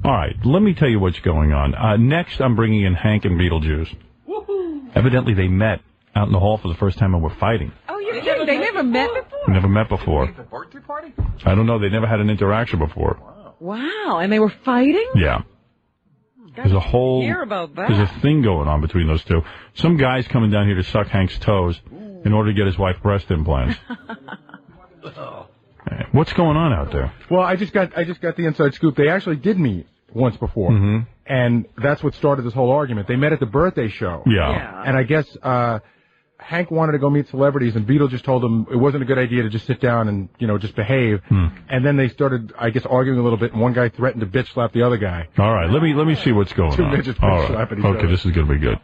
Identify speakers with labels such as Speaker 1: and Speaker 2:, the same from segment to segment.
Speaker 1: All right, let me tell you what's going on. Next, I'm bringing in Hank and Beetlejuice. Woohoo! Evidently, they met out in the hall for the first time and were fighting.
Speaker 2: Oh, you're kidding? They never met before?
Speaker 1: Never met before.
Speaker 3: The birthday party?
Speaker 1: I don't know. They never had an interaction before.
Speaker 2: Wow, and they were fighting?
Speaker 1: Yeah. There's a whole,
Speaker 2: hear about that.
Speaker 1: there's a thing going on between those two. Some guy's coming down here to suck Hank's toes in order to get his wife breast implants. What's going on out there?
Speaker 4: Well, I just got the inside scoop. They actually did meet once before, and that's what started this whole argument. They met at the birthday show.
Speaker 1: Yeah.
Speaker 4: And I guess Hank wanted to go meet celebrities, and Beetle just told him it wasn't a good idea to just sit down and, just behave. And then they started, I guess, arguing a little bit, and one guy threatened to bitch slap the other guy.
Speaker 1: All right, let me see what's going
Speaker 4: Two
Speaker 1: on.
Speaker 4: midgets
Speaker 1: All
Speaker 4: bitch
Speaker 1: right.
Speaker 4: slapping each other.
Speaker 1: Okay, this is going to be good.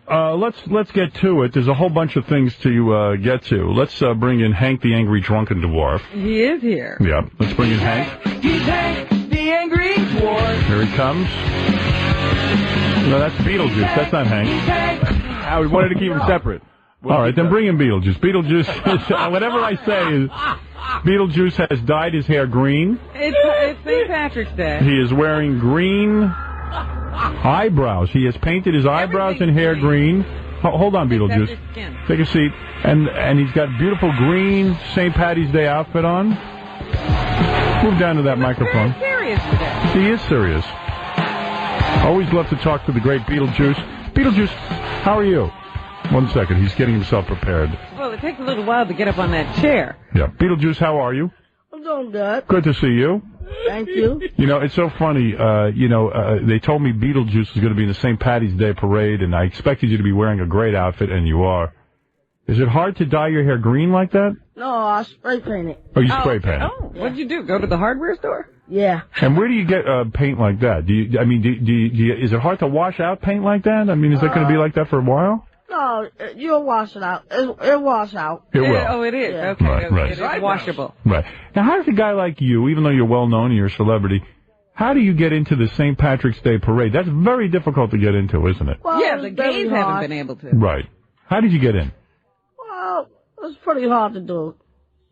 Speaker 1: Let's get to it. There's a whole bunch of things to get to. Let's bring in Hank the Angry Drunken Dwarf.
Speaker 2: He is here.
Speaker 1: Yeah, let's bring in Hank.
Speaker 5: He's Hank, the Angry Dwarf.
Speaker 1: Here he comes. No, that's Beetlejuice. That's not Hank.
Speaker 4: We wanted to keep them separate.
Speaker 1: All right, then bring in Beetlejuice. Beetlejuice, is, whatever I say is, Beetlejuice has dyed his hair green.
Speaker 2: It's St. Patrick's Day.
Speaker 1: He is wearing green eyebrows. He has painted his eyebrows and hair green. Hold on, Beetlejuice. Take a seat. And he's got beautiful green St. Patty's Day outfit on. Move down to that microphone.
Speaker 2: He's serious today.
Speaker 1: He is serious. Always love to talk to the great Beetlejuice. Beetlejuice, how are you? 1 second. He's getting himself prepared.
Speaker 2: Well, it takes a little while to get up on that chair.
Speaker 1: Yeah. Beetlejuice, how are you?
Speaker 6: I'm doing good.
Speaker 1: Good to see you.
Speaker 6: Thank you.
Speaker 1: It's so funny. They told me Beetlejuice was going to be in the St. Patty's Day parade, and I expected you to be wearing a great outfit, and you are. Is it hard to dye your hair green like that?
Speaker 6: No, I spray paint it.
Speaker 1: Oh, you spray paint it?
Speaker 2: Oh, what'd you do? Go to the hardware store?
Speaker 6: Yeah.
Speaker 1: And where do you get paint like that? Is it hard to wash out paint like that? I mean, is it going to be like that for a while?
Speaker 6: No, you'll wash it out. It'll wash out.
Speaker 1: It will.
Speaker 2: Oh, it is.
Speaker 6: Yeah.
Speaker 2: Okay.
Speaker 1: Right.
Speaker 2: It is washable.
Speaker 1: Right. Now, how does a guy like you, even though you're well known and you're a celebrity, how do you get into the St. Patrick's Day parade? That's very difficult to get into, isn't it?
Speaker 6: Well,
Speaker 2: Yeah,
Speaker 6: it
Speaker 2: the
Speaker 6: was very
Speaker 2: gays haven't
Speaker 6: hard.
Speaker 2: been able to.
Speaker 1: Right. How did you get in?
Speaker 6: Well, it was pretty hard to do.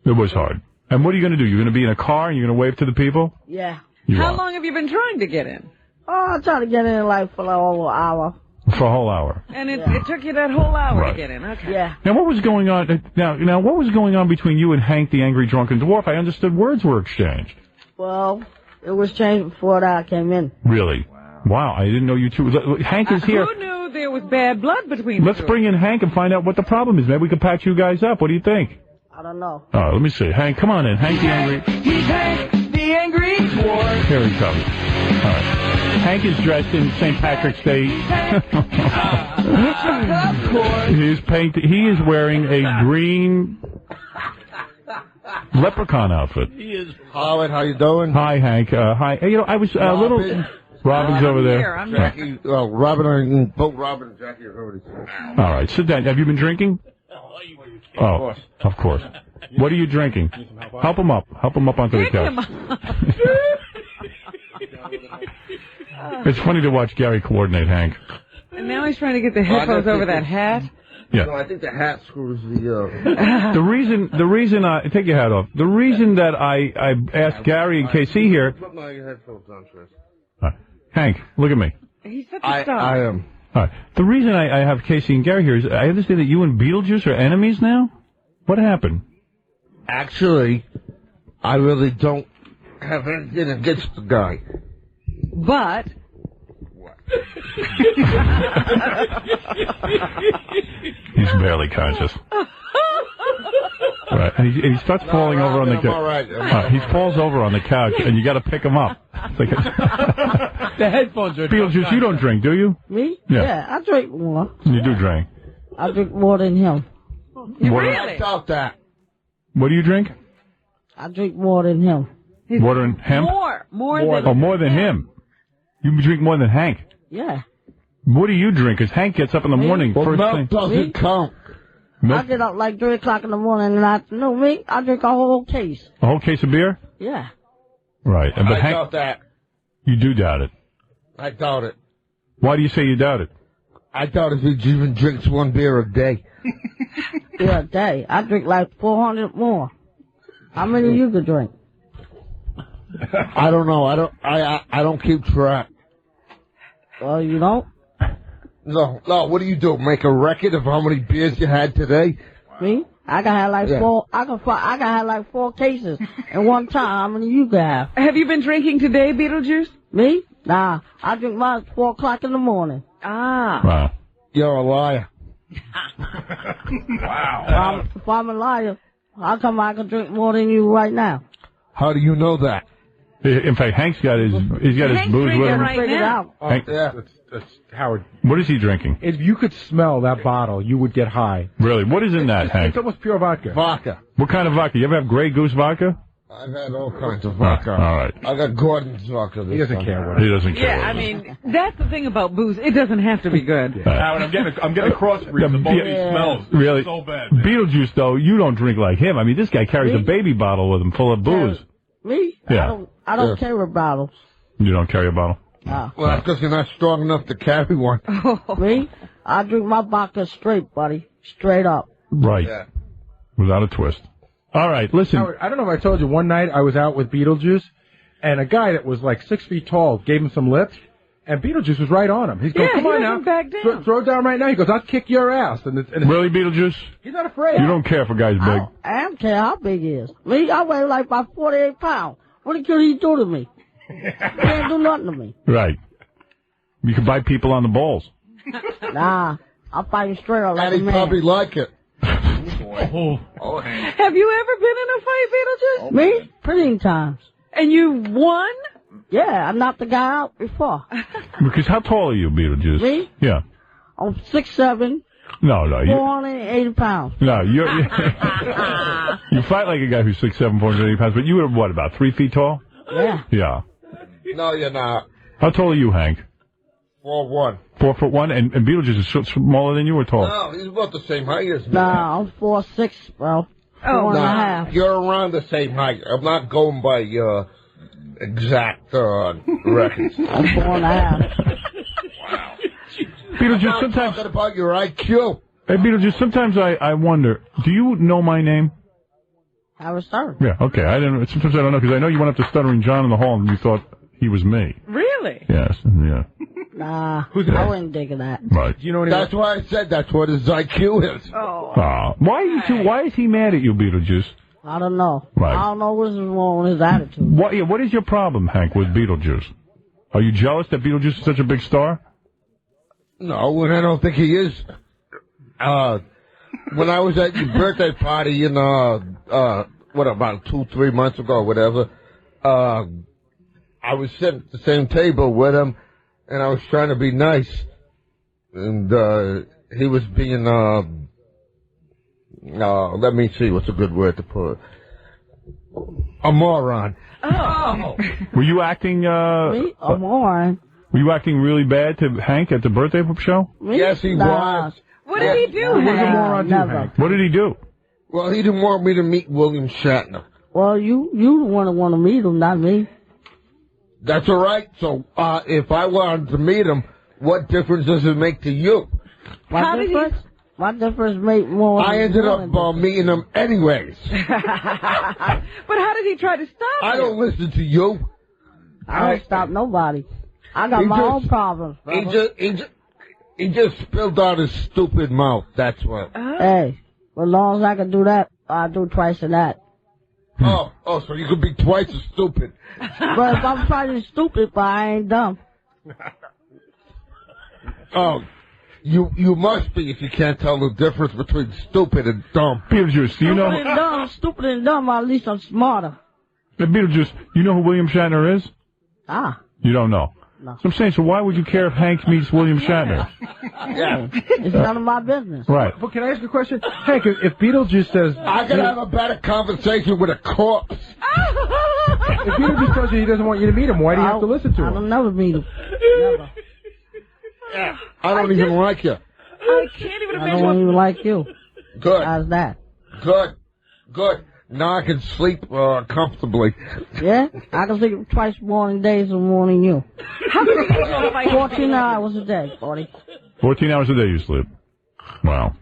Speaker 1: It was hard. And what are you going to do? You're going to be in a car and you're going to wave to the people?
Speaker 6: Yeah.
Speaker 2: How long have you been trying to get in?
Speaker 6: Oh, I tried to get in like for over an hour.
Speaker 1: For a whole hour.
Speaker 2: And it took you that whole hour
Speaker 1: Right.
Speaker 2: to get in. Okay.
Speaker 6: Yeah.
Speaker 1: Now, what was going on? Now, what was going on between you and Hank, the Angry Drunken Dwarf? I understood words were exchanged.
Speaker 6: Well, it was changed before that I came in.
Speaker 1: Really? Wow, I didn't know you two. Hank is here.
Speaker 2: Who knew there was bad blood between
Speaker 1: Let's
Speaker 2: the two?
Speaker 1: bring in Hank and find out what the problem is. Maybe we can patch you guys up. What do you think?
Speaker 6: I don't know.
Speaker 1: All right, let me see. Hank, come on in. Hank the Angry.
Speaker 5: He's Hank, the Angry Dwarf.
Speaker 1: Here he comes. All right. Hank is dressed in St. Patrick's Day.
Speaker 5: Of course.
Speaker 1: He is wearing a green leprechaun outfit.
Speaker 7: He is. Howard, how you doing?
Speaker 1: Hi, Hank. Hi. Hey, I was a little... Robin's over there.
Speaker 2: I'm
Speaker 7: Jackie, Robin, both Robin and Jackie are already.
Speaker 1: All right, sit down. Have you been drinking? Oh, of course. What are you drinking? Help him up. Help him up onto the couch. It's funny to watch Gary coordinate Hank.
Speaker 2: And now he's trying to get the hippos over that hat.
Speaker 1: Yeah.
Speaker 7: No, I think the hat screws the.
Speaker 1: The reason I take your hat off. The reason that I asked Gary and KC here.
Speaker 7: Put my headphones on, Chris.
Speaker 1: Hank, look at me.
Speaker 2: He's such a star.
Speaker 7: I am.
Speaker 1: All right. The reason I have Casey and Gary here is I understand that you and Beetlejuice are enemies now? What happened?
Speaker 7: Actually, I really don't have anything against the guy.
Speaker 2: But...
Speaker 1: He's barely conscious. Right. And he starts falling over on the couch.
Speaker 7: All right.
Speaker 1: He falls over on the couch, and you got to pick him up. It's like
Speaker 3: The headphones are...
Speaker 1: Beetlejuice, you don't drink, do you?
Speaker 6: Me?
Speaker 1: Yeah.
Speaker 6: I drink more.
Speaker 1: You do drink.
Speaker 6: I drink more than him.
Speaker 7: I doubt that.
Speaker 1: What do you drink?
Speaker 6: I drink more than him.
Speaker 1: Water and hemp? More than him. You drink more than Hank.
Speaker 6: Yeah.
Speaker 1: What do you drink? Because Hank gets up in the morning
Speaker 7: Well,
Speaker 1: first
Speaker 7: milk
Speaker 1: thing.
Speaker 7: doesn't count.
Speaker 1: Milk?
Speaker 6: I get up like 3 o'clock in the morning and I drink a whole case.
Speaker 1: A whole case of beer?
Speaker 6: Yeah.
Speaker 1: Right. But
Speaker 7: I
Speaker 1: Hank,
Speaker 7: doubt that.
Speaker 1: you do doubt it.
Speaker 7: I doubt it.
Speaker 1: Why do you say you doubt it?
Speaker 7: I doubt if he even drinks one beer a day.
Speaker 6: Yeah, a day. I drink like 400 more. How many you could drink?
Speaker 7: I don't know. I don't keep track.
Speaker 6: Well, you don't.
Speaker 7: No, what do you do? Make a record of how many beers you had today?
Speaker 6: Me? I can have like four. I can have like 4 cases in one time. How many you can have?
Speaker 2: Have you been drinking today, Beetlejuice?
Speaker 6: Me? Nah. I drink mine at 4 o'clock in the morning.
Speaker 2: Ah.
Speaker 1: Wow.
Speaker 7: You're a liar.
Speaker 1: Wow.
Speaker 6: If I'm a liar, how come I can drink more than you right now?
Speaker 7: How do you know that?
Speaker 1: In fact, Hank's got his
Speaker 2: Hank's
Speaker 1: booze with
Speaker 2: drinking
Speaker 1: him.
Speaker 2: right
Speaker 6: Figure it
Speaker 2: now.
Speaker 6: out.
Speaker 1: Hank,
Speaker 4: That's Howard.
Speaker 1: what is he drinking?
Speaker 4: If you could smell that bottle, you would get high.
Speaker 1: Really? What is in that, Hank?
Speaker 4: It's almost pure vodka.
Speaker 7: Vodka.
Speaker 1: What kind of vodka? You ever have Grey Goose vodka?
Speaker 7: I've had all kinds of vodka.
Speaker 1: All right.
Speaker 7: I got Gordon's vodka.
Speaker 4: He doesn't care what.
Speaker 1: He doesn't care.
Speaker 2: Yeah, I mean, that's the thing about booze. It doesn't have to be good.
Speaker 3: Howard, I'm getting crossbreeds. The both of these smells.
Speaker 1: Really?
Speaker 3: So bad. Man.
Speaker 1: Beetlejuice, though, you don't drink like him. I mean, this guy carries a baby bottle with him full of booze.
Speaker 6: Me?
Speaker 1: Yeah.
Speaker 6: I don't carry bottles.
Speaker 1: You don't carry a bottle?
Speaker 6: Nah.
Speaker 7: Well, that's because you're not strong enough to carry one.
Speaker 6: Me? I drink my vodka straight, buddy. Straight up.
Speaker 1: Right.
Speaker 7: Yeah.
Speaker 1: Without a twist. All right, listen.
Speaker 4: Howard, I don't know if I told you, one night I was out with Beetlejuice, and a guy that was like 6 feet tall gave him some lips, and Beetlejuice was right on him. He's going,
Speaker 2: Yeah,
Speaker 4: come
Speaker 2: he
Speaker 4: on now.
Speaker 2: doesn't back down.
Speaker 4: Throw it down right now. He goes, I'll kick your ass. And
Speaker 1: Really, Beetlejuice?
Speaker 4: he's not afraid.
Speaker 1: You don't care for guys big.
Speaker 6: I don't care how big he is. Me? I weigh like about 48 pounds. What could he do to me? He can't do nothing to me.
Speaker 1: Right. You can bite people on the balls.
Speaker 6: Nah. I'll fight him straight up like
Speaker 7: And
Speaker 6: a
Speaker 7: he'd
Speaker 6: man.
Speaker 7: probably like it.
Speaker 2: Have you ever been in a fight, Beetlejuice?
Speaker 6: Me? Plenty times.
Speaker 2: And you won?
Speaker 6: Yeah, I knocked the guy out before.
Speaker 1: Because how tall are you, Beetlejuice?
Speaker 6: Me?
Speaker 1: Yeah.
Speaker 6: I'm 6'7",
Speaker 1: No, you...
Speaker 6: 480 pounds.
Speaker 1: No, you fight like a guy who's 6'7", 480 pounds, but you were, what, about 3 feet tall?
Speaker 6: Yeah.
Speaker 1: Yeah.
Speaker 7: No, you're not.
Speaker 1: How tall are you, Hank?
Speaker 7: 4'1".
Speaker 1: 4'1", and Beetlejuice is smaller than you or tall?
Speaker 7: No, he's about the same height as me.
Speaker 6: Nah, I'm 4'6", bro.
Speaker 2: Oh,
Speaker 6: 4.5.
Speaker 7: You're around the same height. I'm not going by your exact records.
Speaker 6: I'm 4.5.
Speaker 1: Beetlejuice,
Speaker 7: I'm
Speaker 1: sometimes...
Speaker 7: talking about your IQ.
Speaker 1: Hey, Beetlejuice, sometimes I wonder, do you know my name?
Speaker 6: I was starting.
Speaker 1: Yeah, okay. Sometimes I don't know, because I know you went up to Stuttering John in the hall and you thought he was me.
Speaker 2: Really?
Speaker 1: Yes, yeah.
Speaker 6: Nah,
Speaker 4: Who's
Speaker 6: I
Speaker 4: that?
Speaker 6: wouldn't dig of that.
Speaker 1: Right.
Speaker 4: Do you know anyone?
Speaker 7: That's why I said that's what his IQ is.
Speaker 2: Oh.
Speaker 1: Why is he mad at you, Beetlejuice?
Speaker 6: I don't know.
Speaker 1: Right.
Speaker 6: I don't know what's wrong with his attitude.
Speaker 1: What is your problem, Hank, with Beetlejuice? Are you jealous that Beetlejuice is such a big star?
Speaker 7: No, and I don't think he is. When I was at your birthday party in, about 2-3 months ago or whatever, I was sitting at the same table with him, and I was trying to be nice. And, he was being, let me see, what's a good word to put? A moron.
Speaker 2: Oh.
Speaker 1: Were you acting,
Speaker 6: Me? A moron.
Speaker 1: were you acting really bad to Hank at the birthday show?
Speaker 6: Me?
Speaker 7: Yes, he
Speaker 6: Nah.
Speaker 7: was.
Speaker 2: What did he do?
Speaker 6: Nah,
Speaker 4: What was a moron do,
Speaker 6: never.
Speaker 4: Hank?
Speaker 1: What did he do?
Speaker 7: Well, he didn't want me to meet William Shatner.
Speaker 6: Well, you the one that want to meet him, not me.
Speaker 7: That's all right. So, if I wanted to meet him, what difference does it make to you?
Speaker 2: How did he-
Speaker 6: What difference make more?
Speaker 7: I ended up meeting him anyways.
Speaker 2: But how did he try to stop
Speaker 7: I
Speaker 2: you?
Speaker 7: don't listen to you.
Speaker 6: I don't stop nobody. I got
Speaker 7: He
Speaker 6: my
Speaker 7: just-
Speaker 6: own problems. brother.
Speaker 7: He just spilled out his stupid mouth. That's what.
Speaker 6: Hey, as long as I can do that, I'll do twice of that.
Speaker 7: Oh, so you could be twice as stupid.
Speaker 6: But if I'm trying to be stupid, but I ain't dumb.
Speaker 7: Oh, you must be if you can't tell the difference between stupid and dumb.
Speaker 1: Beetlejuice, do you know?
Speaker 6: Stupid and dumb, at least I'm smarter.
Speaker 1: Beetlejuice, you know who William Shatner is?
Speaker 6: Ah.
Speaker 1: You don't know.
Speaker 6: No.
Speaker 1: So I'm saying, so why would you care if Hank meets William Shatner?
Speaker 7: Yeah.
Speaker 6: It's none of my business.
Speaker 1: Right.
Speaker 4: But can I ask you a question? Hank, if Beetlejuice says...
Speaker 7: I could have a better conversation with a corpse.
Speaker 4: If Beetlejuice tells you he doesn't want you to meet him, why do you have to listen to
Speaker 6: I
Speaker 4: him?
Speaker 6: don't never meet him. Never.
Speaker 7: I don't even like you.
Speaker 2: I can't even
Speaker 6: I
Speaker 2: imagine.
Speaker 6: don't even like you.
Speaker 7: Good.
Speaker 6: How's that?
Speaker 7: Good. Now I can sleep comfortably.
Speaker 6: Yeah? I can sleep twice more days than more than you.
Speaker 2: How could he go to a fight?
Speaker 6: 14 hours a day, 40.
Speaker 1: 14 hours a day you sleep. Wow.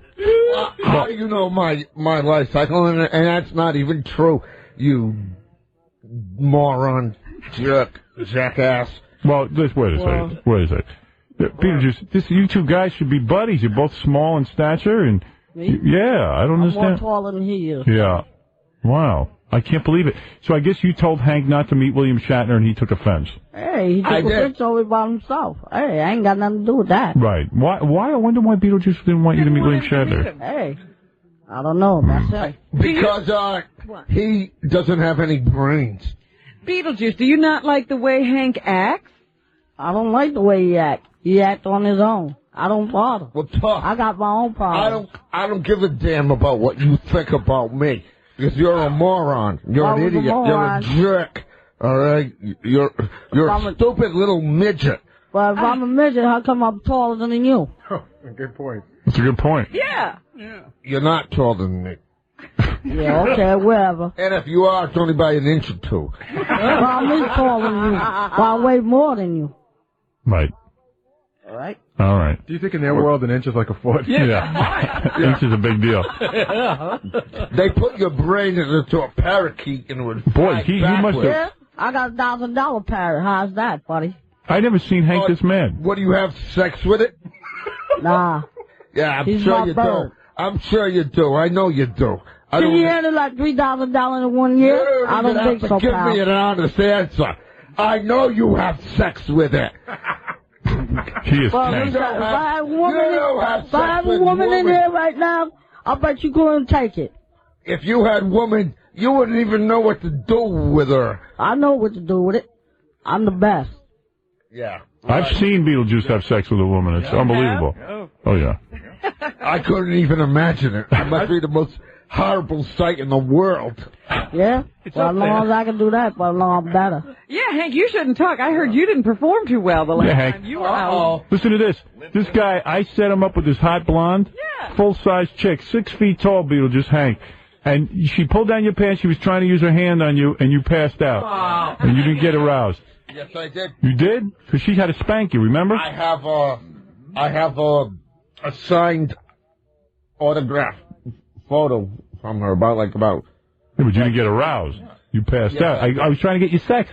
Speaker 7: How do you know my life cycle? And that's not even true, you moron, jackass.
Speaker 1: Well, just wait a second. Wait a second. Beetlejuice, you two guys should be buddies. You're both small in stature, and
Speaker 6: Me?
Speaker 1: yeah, I don't
Speaker 6: I'm
Speaker 1: understand.
Speaker 6: more taller than he is.
Speaker 1: Yeah, wow, I can't believe it. So I guess you told Hank not to meet William Shatner, and he took offense.
Speaker 6: Hey, he took a picture over by himself. Hey, I ain't got nothing to do with that.
Speaker 1: Right? Why? I wonder why Beetlejuice didn't want you to meet William Shatner.
Speaker 6: Hey, I don't know. That's it.
Speaker 7: Because he doesn't have any brains.
Speaker 2: Beetlejuice, do you not like the way Hank acts?
Speaker 6: I don't like the way he act. He act on his own. I don't bother.
Speaker 7: Well, talk.
Speaker 6: I got my own problems.
Speaker 7: I don't give a damn about what you think about me. Because you're a moron. You're an idiot. You're a jerk. All right? You're a stupid little midget.
Speaker 6: But if I'm a midget, how come I'm taller than you?
Speaker 4: Oh, good point.
Speaker 1: That's a good point.
Speaker 2: Yeah.
Speaker 7: You're not taller than me.
Speaker 6: Yeah, okay, whatever.
Speaker 7: And if you are, it's only by an inch or two.
Speaker 6: Well, I'm taller than you. But I weigh more than you.
Speaker 1: Right.
Speaker 6: All right.
Speaker 1: All right.
Speaker 4: Do you think in their world an inch is like a foot?
Speaker 1: Yeah. Inch is a big deal.
Speaker 7: They put your brain into a parakeet and it would fly
Speaker 1: you must have.
Speaker 6: Yeah, I got $1,000 parrot. How's that, buddy?
Speaker 1: I never seen Hank this mad.
Speaker 7: What, do you have sex with it?
Speaker 6: Nah.
Speaker 7: Yeah, I'm
Speaker 6: He's
Speaker 7: sure
Speaker 6: my
Speaker 7: you
Speaker 6: bird.
Speaker 7: do. I'm sure you do. I know you do.
Speaker 6: Did you earn it like $3,000 in 1 year? I don't think so,
Speaker 7: give
Speaker 6: pal.
Speaker 7: me an honest answer. I know you have sex with it.
Speaker 1: He is
Speaker 6: Well,
Speaker 1: Hank.
Speaker 6: if I have a woman in there right now, I bet you couldn't take it.
Speaker 7: If you had woman, you wouldn't even know what to do with her.
Speaker 6: I know what to do with it. I'm the best.
Speaker 7: Yeah.
Speaker 1: I've seen Beetlejuice have sex with a woman. It's unbelievable. Oh, yeah.
Speaker 7: I couldn't even imagine it. It must be the most horrible sight in the world.
Speaker 6: Yeah? Well, as long as I can do that, but as long I'm better.
Speaker 2: Yeah, Hank, you shouldn't talk. I heard you didn't perform too well the last
Speaker 1: Hank.
Speaker 2: time you were out.
Speaker 1: Listen to this. This guy, I set him up with this hot blonde, full-size chick, 6 feet tall, Beetlejuice, Hank. And she pulled down your pants. She was trying to use her hand on you, and you passed out. And you didn't get aroused.
Speaker 7: Yes, I did.
Speaker 1: You did? Because she had to spank you, remember?
Speaker 7: I have a signed autograph photo from her about.
Speaker 1: Yeah, but you didn't get aroused. You passed out. I was trying to get you sex.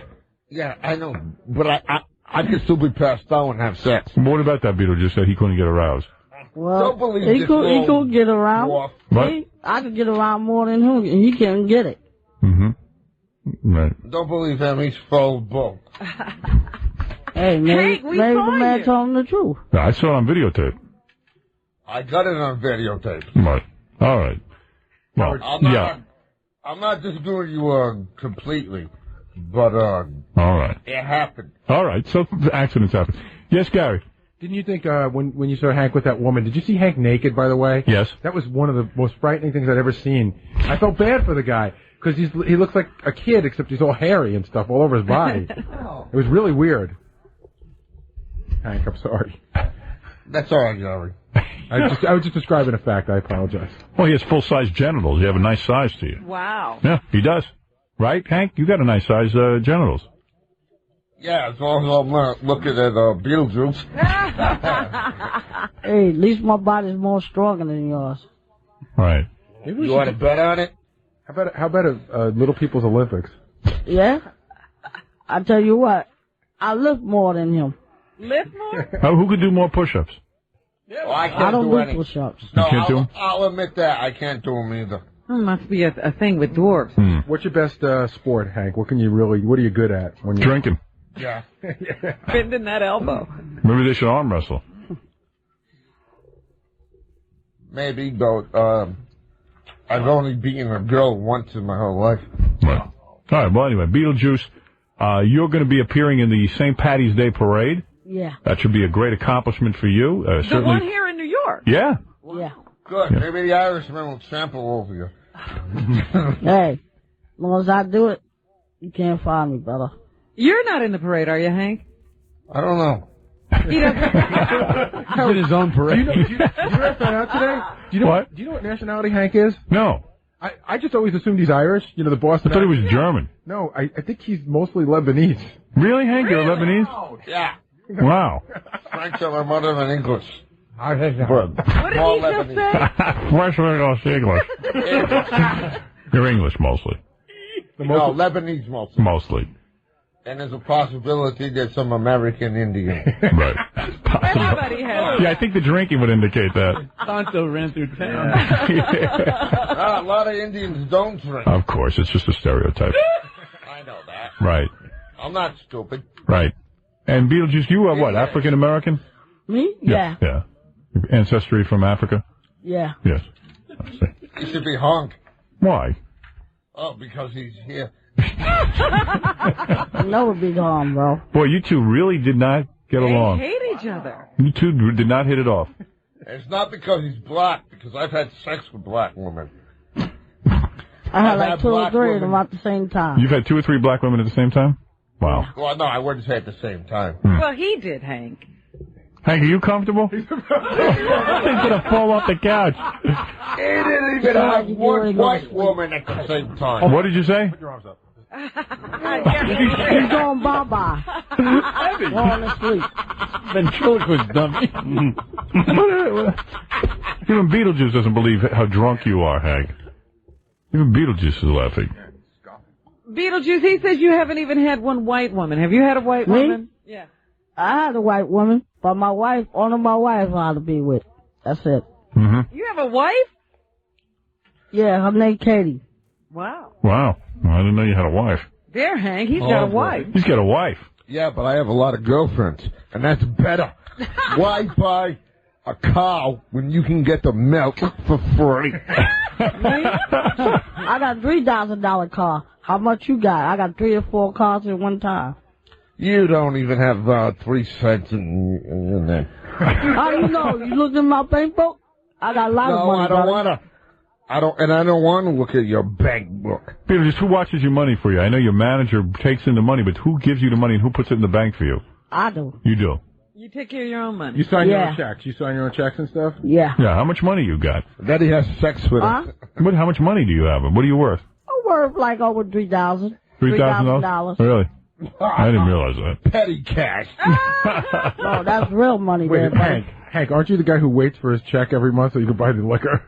Speaker 7: Yeah, I know, but I could still be passed out and have sex.
Speaker 1: What about that Beetlejuice said he couldn't get aroused?
Speaker 6: Well,
Speaker 7: Don't believe
Speaker 6: he
Speaker 7: this
Speaker 6: could get around.
Speaker 7: Dwarf.
Speaker 1: What?
Speaker 6: See, I could get around more than him, and he can't get it.
Speaker 1: Mm-hmm. Right.
Speaker 7: Don't believe him. He's full of bull.
Speaker 6: Hey, maybe
Speaker 2: Hank, we
Speaker 6: the
Speaker 2: saw
Speaker 6: man
Speaker 2: you.
Speaker 6: told him the truth.
Speaker 1: Yeah, I saw it on videotape.
Speaker 7: I got it on videotape.
Speaker 1: Right. All right. Well,
Speaker 7: I'm not just doing you completely, but
Speaker 1: all right.
Speaker 7: it happened.
Speaker 1: All right. So accidents happen. Yes, Gary.
Speaker 4: Didn't you think when you saw Hank with that woman, did you see Hank naked, by the way?
Speaker 1: Yes.
Speaker 4: That was one of the most frightening things I'd ever seen. I felt bad for the guy, because he looks like a kid, except he's all hairy and stuff all over his body. It was really weird. Hank, I'm sorry.
Speaker 7: That's all right, Gary.
Speaker 4: I was just describing a fact. I apologize.
Speaker 1: Well, he has full-size genitals. You have a nice size to you.
Speaker 2: Wow.
Speaker 1: Yeah, he does. Right, Hank? You got a nice size genitals.
Speaker 7: Yeah, as long as I'm not looking at Beetlejuice.
Speaker 6: Hey, at least my body's more stronger than yours.
Speaker 1: Right.
Speaker 7: You want to bet on it?
Speaker 4: How about a Little People's Olympics?
Speaker 6: Yeah? I tell you what, I lift more than him.
Speaker 2: Lift more?
Speaker 1: Who could do more push-ups?
Speaker 7: Well, I can't
Speaker 6: I don't
Speaker 7: do
Speaker 6: do
Speaker 7: any.
Speaker 6: push-ups.
Speaker 7: No,
Speaker 1: You can't do 'em?
Speaker 7: I'll admit that. I can't do them either.
Speaker 2: There must be a thing with dwarves.
Speaker 4: What's your best sport, Hank? What are you good at? When you
Speaker 1: Drinking.
Speaker 7: Yeah.
Speaker 2: Bending that elbow.
Speaker 1: Maybe they should arm wrestle.
Speaker 7: Maybe, but I've only beaten a girl once in my whole life.
Speaker 1: Right. All right. Well, anyway, Beetlejuice, you're going to be appearing in the St. Patty's Day Parade.
Speaker 6: Yeah.
Speaker 1: That should be a great accomplishment for you.
Speaker 2: The
Speaker 1: Certainly.
Speaker 2: one here in New York.
Speaker 1: Yeah.
Speaker 6: Yeah.
Speaker 7: Good. Maybe the Irishman will trample over you.
Speaker 6: Hey, as long as I do it, you can't find me, brother.
Speaker 2: You're not in the parade, are you, Hank?
Speaker 7: I don't know.
Speaker 2: He doesn't.
Speaker 4: He's in his own parade. Do you know what I found out today? Do you know what nationality Hank is?
Speaker 1: No.
Speaker 4: I just always assumed he's Irish. You know, the Boston.
Speaker 1: I thought he was German.
Speaker 4: No, I think he's mostly Lebanese.
Speaker 1: Really, Hank? You're Lebanese?
Speaker 7: Yeah.
Speaker 1: Wow.
Speaker 7: French are my mother than English.
Speaker 2: What did he just say?
Speaker 1: Where's English? You're English mostly.
Speaker 7: No, Lebanese mostly.
Speaker 1: Mostly.
Speaker 7: And there's a possibility there's some American Indian.
Speaker 1: Right.
Speaker 2: Everybody has.
Speaker 1: Yeah, I think the drinking would indicate that.
Speaker 8: Tonto ran through town.
Speaker 7: A lot of Indians don't drink.
Speaker 1: Of course, it's just a stereotype.
Speaker 7: I know that.
Speaker 1: Right.
Speaker 7: I'm not stupid.
Speaker 1: Right. And Beetlejuice, you are what, African American?
Speaker 6: Me? Yeah.
Speaker 1: Yeah. Ancestry from Africa?
Speaker 6: Yeah.
Speaker 1: Yes. I see.
Speaker 7: He should be hung.
Speaker 1: Why?
Speaker 7: Oh, because he's here.
Speaker 6: Never be gone, bro.
Speaker 1: Boy, you two really did not get along.
Speaker 2: They hate each other.
Speaker 1: You two did not hit it off.
Speaker 7: It's not because he's black, because I've had sex with black women.
Speaker 6: I had like
Speaker 7: had
Speaker 6: 2 or
Speaker 7: black
Speaker 6: 3 of them
Speaker 7: women.
Speaker 6: at the same time.
Speaker 1: You've had 2 or 3 black women at the same time? Wow.
Speaker 7: Well, no, I wouldn't say at the same time.
Speaker 2: Well, he did, Hank.
Speaker 1: Hank, are you comfortable? He's gonna fall off the couch.
Speaker 7: He didn't even have one white woman at the same time.
Speaker 1: What did you say?
Speaker 6: He's going bye-bye. Going to sleep.
Speaker 8: Ventriloquist dummy.
Speaker 1: Even Beetlejuice doesn't believe how drunk you are, Hank. Even Beetlejuice is laughing.
Speaker 2: Beetlejuice, he says you haven't even had one white woman. Have you had a white
Speaker 6: Me?
Speaker 2: woman? Yeah.
Speaker 6: I had a white woman, but my wife, only my wife I had to be with. That's it.
Speaker 1: Mm-hmm.
Speaker 2: You have a wife?
Speaker 6: Yeah, her name Katie.
Speaker 2: Wow.
Speaker 1: Wow. Well, I didn't know you had a wife.
Speaker 2: There, Hank, he's got a wife.
Speaker 1: He's got a wife.
Speaker 7: Yeah, but I have a lot of girlfriends, and that's better. Why buy a cow when you can get the milk for free?
Speaker 6: I got $3,000 car. How much you got? I got 3 or 4 cars at one time.
Speaker 7: You don't even have 3 cents in there.
Speaker 6: How you know? You looked in my bank book? I got a lot of
Speaker 7: No,
Speaker 6: money.
Speaker 7: I don't
Speaker 6: brother.
Speaker 7: want to. I don't want to look at your bank book.
Speaker 1: Beetlejuice, who watches your money for you? I know your manager takes in the money, but who gives you the money and who puts it in the bank for you?
Speaker 6: I do.
Speaker 1: You do.
Speaker 2: You take care of your own money.
Speaker 4: You sign your
Speaker 6: Yeah.
Speaker 4: own checks. You sign your own checks and stuff?
Speaker 6: Yeah.
Speaker 1: Yeah, how much money you got?
Speaker 7: Daddy has sex with
Speaker 6: Huh?
Speaker 7: her.
Speaker 1: How much money do you have? What are you worth?
Speaker 6: I'm worth like over $3,000.
Speaker 1: $3,000? Really? I didn't realize that.
Speaker 7: Petty cash.
Speaker 6: No, that's real money
Speaker 4: Wait,
Speaker 6: there, buddy.
Speaker 4: Hank, aren't you the guy who waits for his check every month so you can buy the liquor?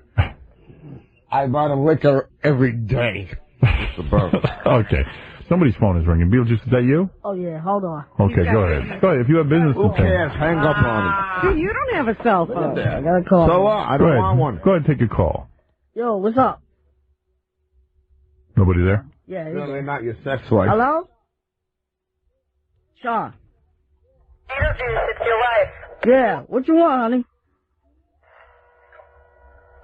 Speaker 7: I buy the liquor every day. It's a burger.
Speaker 1: Okay. Somebody's phone is ringing. Beetlejuice, is that you?
Speaker 6: Oh, yeah, hold on.
Speaker 1: Okay, go ahead. Go ahead. If you have business
Speaker 7: Who
Speaker 1: to say.
Speaker 7: cares? Hang up on him.
Speaker 2: See, you don't have a cell phone.
Speaker 6: I gotta call.
Speaker 7: So what? I
Speaker 1: Go
Speaker 7: don't
Speaker 1: ahead.
Speaker 7: want one.
Speaker 1: Go ahead and take your call.
Speaker 6: Yo, what's up?
Speaker 1: Nobody there?
Speaker 6: Yeah,
Speaker 7: No,
Speaker 6: yeah.
Speaker 7: they're not your sex wife.
Speaker 6: Hello? Sean.
Speaker 9: Beetlejuice, it's your wife.
Speaker 6: Yeah, what you want, honey?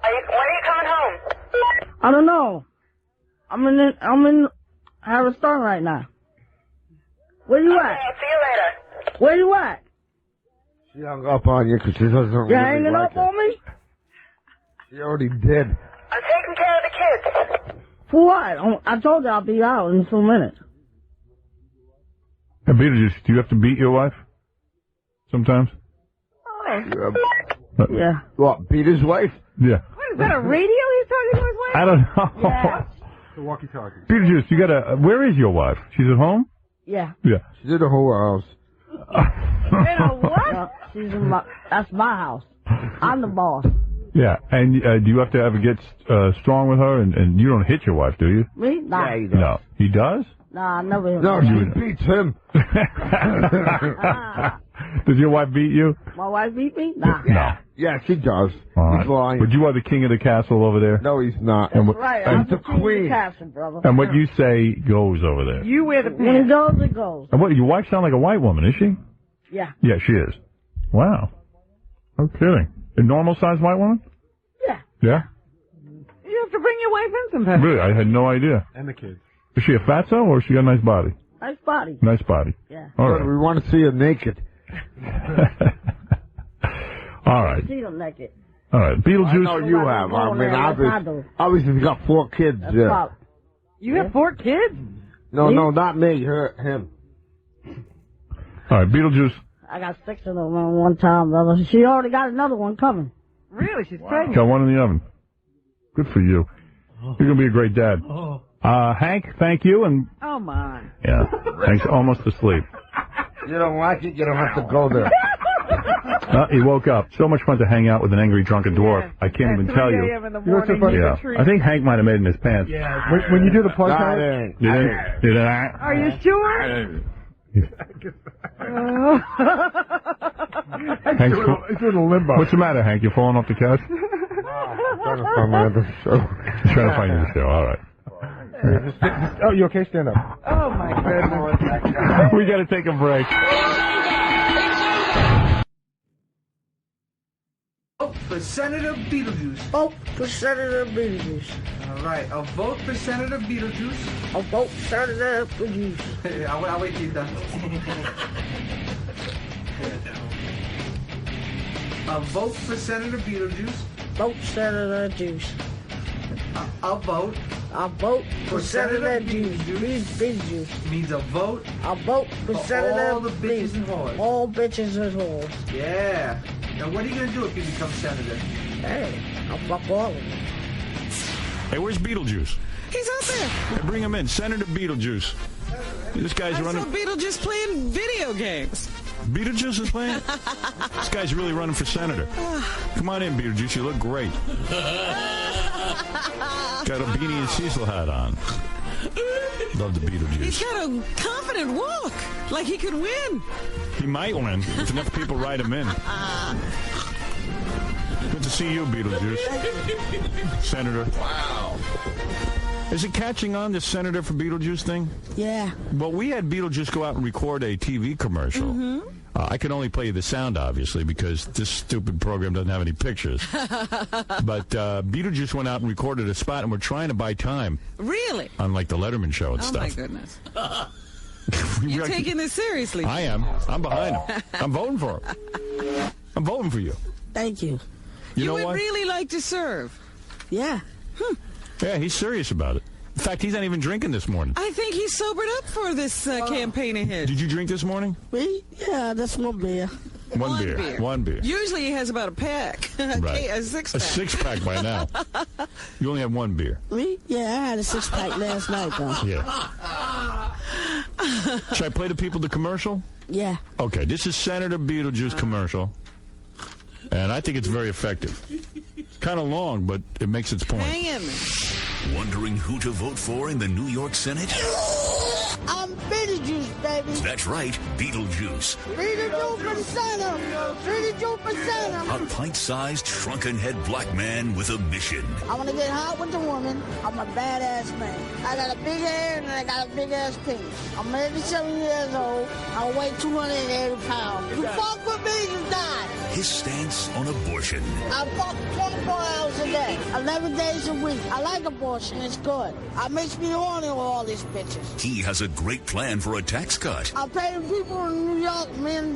Speaker 9: When are you coming home?
Speaker 6: I don't know. I'm in Harriston right now. Where you
Speaker 9: Okay,
Speaker 6: at?
Speaker 9: I'll see you later.
Speaker 6: Where you at?
Speaker 7: She hung up on you because she doesn't
Speaker 6: You
Speaker 7: really
Speaker 6: hanging
Speaker 7: like
Speaker 6: up on me?
Speaker 7: She already did.
Speaker 9: I'm taking care of the kids.
Speaker 6: For what? I told you I'll be out in a few minutes.
Speaker 1: Hey, Beetlejuice, do you have to beat your wife? Sometimes?
Speaker 6: Yeah.
Speaker 7: What, beat his wife?
Speaker 1: Yeah.
Speaker 2: What, is that a radio he's talking to his wife?
Speaker 1: I don't know.
Speaker 6: Yeah.
Speaker 4: The walkie-talkie.
Speaker 1: Beetlejuice, you gotta, where is your wife? She's at home?
Speaker 6: Yeah.
Speaker 1: Yeah.
Speaker 7: She's in the whole house.
Speaker 2: In a what?
Speaker 6: No, she's in that's my house. I'm the boss.
Speaker 1: Yeah. And do you have to ever get strong with her? And you don't hit your wife, do you?
Speaker 6: Me? Nah.
Speaker 7: Yeah, he does.
Speaker 1: No. He does?
Speaker 6: Nah, I never hit
Speaker 7: No,
Speaker 6: my
Speaker 7: she
Speaker 6: wife.
Speaker 7: beats him.
Speaker 1: Does your wife beat you?
Speaker 6: My wife beat me? Nah.
Speaker 1: No.
Speaker 7: Yeah, she does.
Speaker 1: All right.
Speaker 7: He's lying.
Speaker 1: But you are the king of the castle over there?
Speaker 7: No, he's not.
Speaker 1: And what,
Speaker 6: Right,
Speaker 1: and,
Speaker 6: I'm the king of
Speaker 7: queen.
Speaker 6: the castle, brother.
Speaker 1: and what you say goes over there.
Speaker 2: You wear the
Speaker 6: When it
Speaker 2: pants.
Speaker 6: goes, it goes.
Speaker 1: And what, your wife sound like a white woman, is she?
Speaker 6: Yeah.
Speaker 1: Yeah, she is. Wow. No kidding. A normal-sized white woman?
Speaker 6: Yeah.
Speaker 1: Yeah?
Speaker 2: You have to bring your wife in sometimes.
Speaker 1: Really? I had no idea.
Speaker 4: And the kids.
Speaker 1: Is she a fatso or she got a nice body?
Speaker 6: Nice body.
Speaker 1: Nice body.
Speaker 6: Yeah.
Speaker 1: All
Speaker 7: But
Speaker 1: right.
Speaker 7: we want to see her naked.
Speaker 1: All right.
Speaker 6: See them naked.
Speaker 1: All right.
Speaker 7: I
Speaker 1: Beetlejuice.
Speaker 7: know you have. I mean, obviously you got 4 kids.
Speaker 6: That's
Speaker 7: Yeah.
Speaker 6: about,
Speaker 2: You have 4 kids?
Speaker 7: No, not me. Him.
Speaker 1: All right. Beetlejuice.
Speaker 6: I got 6 of them at one time, brother. She already got another one coming.
Speaker 2: Really? She's pregnant.
Speaker 1: Got one in the oven. Good for you. You're going to be a great dad. Hank, thank you. And
Speaker 2: Oh, my.
Speaker 1: yeah, Hank's almost asleep.
Speaker 7: You don't like it, you don't have to go there.
Speaker 1: He woke up. So much fun to hang out with an angry drunken dwarf.
Speaker 2: Yeah.
Speaker 1: I can't
Speaker 2: At
Speaker 1: even
Speaker 2: 3
Speaker 1: tell you.
Speaker 2: a.m. in the
Speaker 4: You know what's so
Speaker 2: morning,
Speaker 4: funny?
Speaker 2: he's a
Speaker 1: Yeah.
Speaker 2: treat.
Speaker 1: I think Hank might have made it in his pants.
Speaker 4: When you do the plug
Speaker 7: Nah,
Speaker 4: tag,
Speaker 7: it ain't.
Speaker 1: You didn't? You didn't?
Speaker 2: Are you sure?
Speaker 4: He's doing a limbo.
Speaker 1: What's the matter, Hank? You falling off the couch?
Speaker 7: I'm trying to find my other show.
Speaker 1: He's trying to find you the show. All right.
Speaker 4: Oh, you okay? Stand up.
Speaker 2: Oh, my goodness.
Speaker 1: We got to take a break.
Speaker 5: Vote for Senator Beetlejuice.
Speaker 6: Vote for Senator Beetlejuice.
Speaker 5: All right, a vote for Senator Beetlejuice.
Speaker 6: A vote for Senator Beetlejuice.
Speaker 5: I'll wait till you're done. A vote for Senator Beetlejuice.
Speaker 6: Vote Senator Juice.
Speaker 5: A vote
Speaker 6: A vote
Speaker 5: for Senator Beetlejuice means a vote
Speaker 6: A vote for Senator
Speaker 5: all the bitches and whores.
Speaker 6: All bitches and whores.
Speaker 5: Yeah. Now, what are you going to do if you become senator?
Speaker 6: Hey, I'll fuck all of them.
Speaker 1: Hey, where's Beetlejuice?
Speaker 2: He's out there.
Speaker 1: Hey, bring him in. Senator Beetlejuice. This guy's
Speaker 2: I
Speaker 1: running.
Speaker 2: saw Beetlejuice playing video games.
Speaker 1: Beetlejuice is playing? This guy's really running for senator. Come on in, Beetlejuice. You look great. Got a beanie and Cecil hat on. Love the Beetlejuice.
Speaker 2: He's got a confident walk, like he could win.
Speaker 1: He might win if enough people write him in. Good to see you, Beetlejuice. Senator. Wow. Is it catching on, this Senator for Beetlejuice thing?
Speaker 6: Yeah.
Speaker 1: Well, we had Beetlejuice go out and record a TV commercial.
Speaker 2: Mm-hmm.
Speaker 1: I can only play you the sound, obviously, because this stupid program doesn't have any pictures. But Beetlejuice went out and recorded a spot, and we're trying to buy time.
Speaker 2: Really?
Speaker 1: Unlike the Letterman show and
Speaker 2: Oh,
Speaker 1: stuff.
Speaker 2: my goodness. You're taking this seriously.
Speaker 1: I am. I'm behind him. I'm voting for him. I'm voting for you.
Speaker 6: Thank you.
Speaker 1: You know
Speaker 2: would
Speaker 1: what?
Speaker 2: really like to serve.
Speaker 6: Yeah.
Speaker 1: Yeah, he's serious about it. In fact, he's not even drinking this morning.
Speaker 2: I think he's sobered up for this campaign ahead.
Speaker 1: Did you drink this morning?
Speaker 6: Me? Yeah, that's one beer.
Speaker 1: One beer. One beer.
Speaker 2: Usually he has about a pack.
Speaker 1: Right.
Speaker 2: A six-pack.
Speaker 1: A six-pack by now. You only have one beer.
Speaker 6: Me? Yeah, I had a 6-pack last night, though.
Speaker 1: Yeah. Should I play the people the commercial?
Speaker 6: Yeah.
Speaker 1: Okay, this is Senator Beetlejuice commercial. And I think it's very effective. It's kind of long, but it makes its point.
Speaker 2: Hang in.
Speaker 10: Wondering who to vote for in the New York Senate?
Speaker 6: I'm Beetlejuice, baby.
Speaker 10: That's right, Beetlejuice.
Speaker 6: Beetlejuice for Santa. Beetlejuice for Santa.
Speaker 10: A pint-sized, shrunken-head black man with a mission.
Speaker 6: I want to get hot with the woman. I'm a badass man. I got a big hair and I got a big ass penis. I'm 87 years old. I weigh 280 pounds. You fuck with me, you die.
Speaker 10: His stance on abortion.
Speaker 6: I fuck 24 hours a day, 11 days a week. I like abortion. It's good. It makes me horny with all these bitches.
Speaker 10: He has a great plan for a tax cut.
Speaker 6: I pay the people in New York $1 million.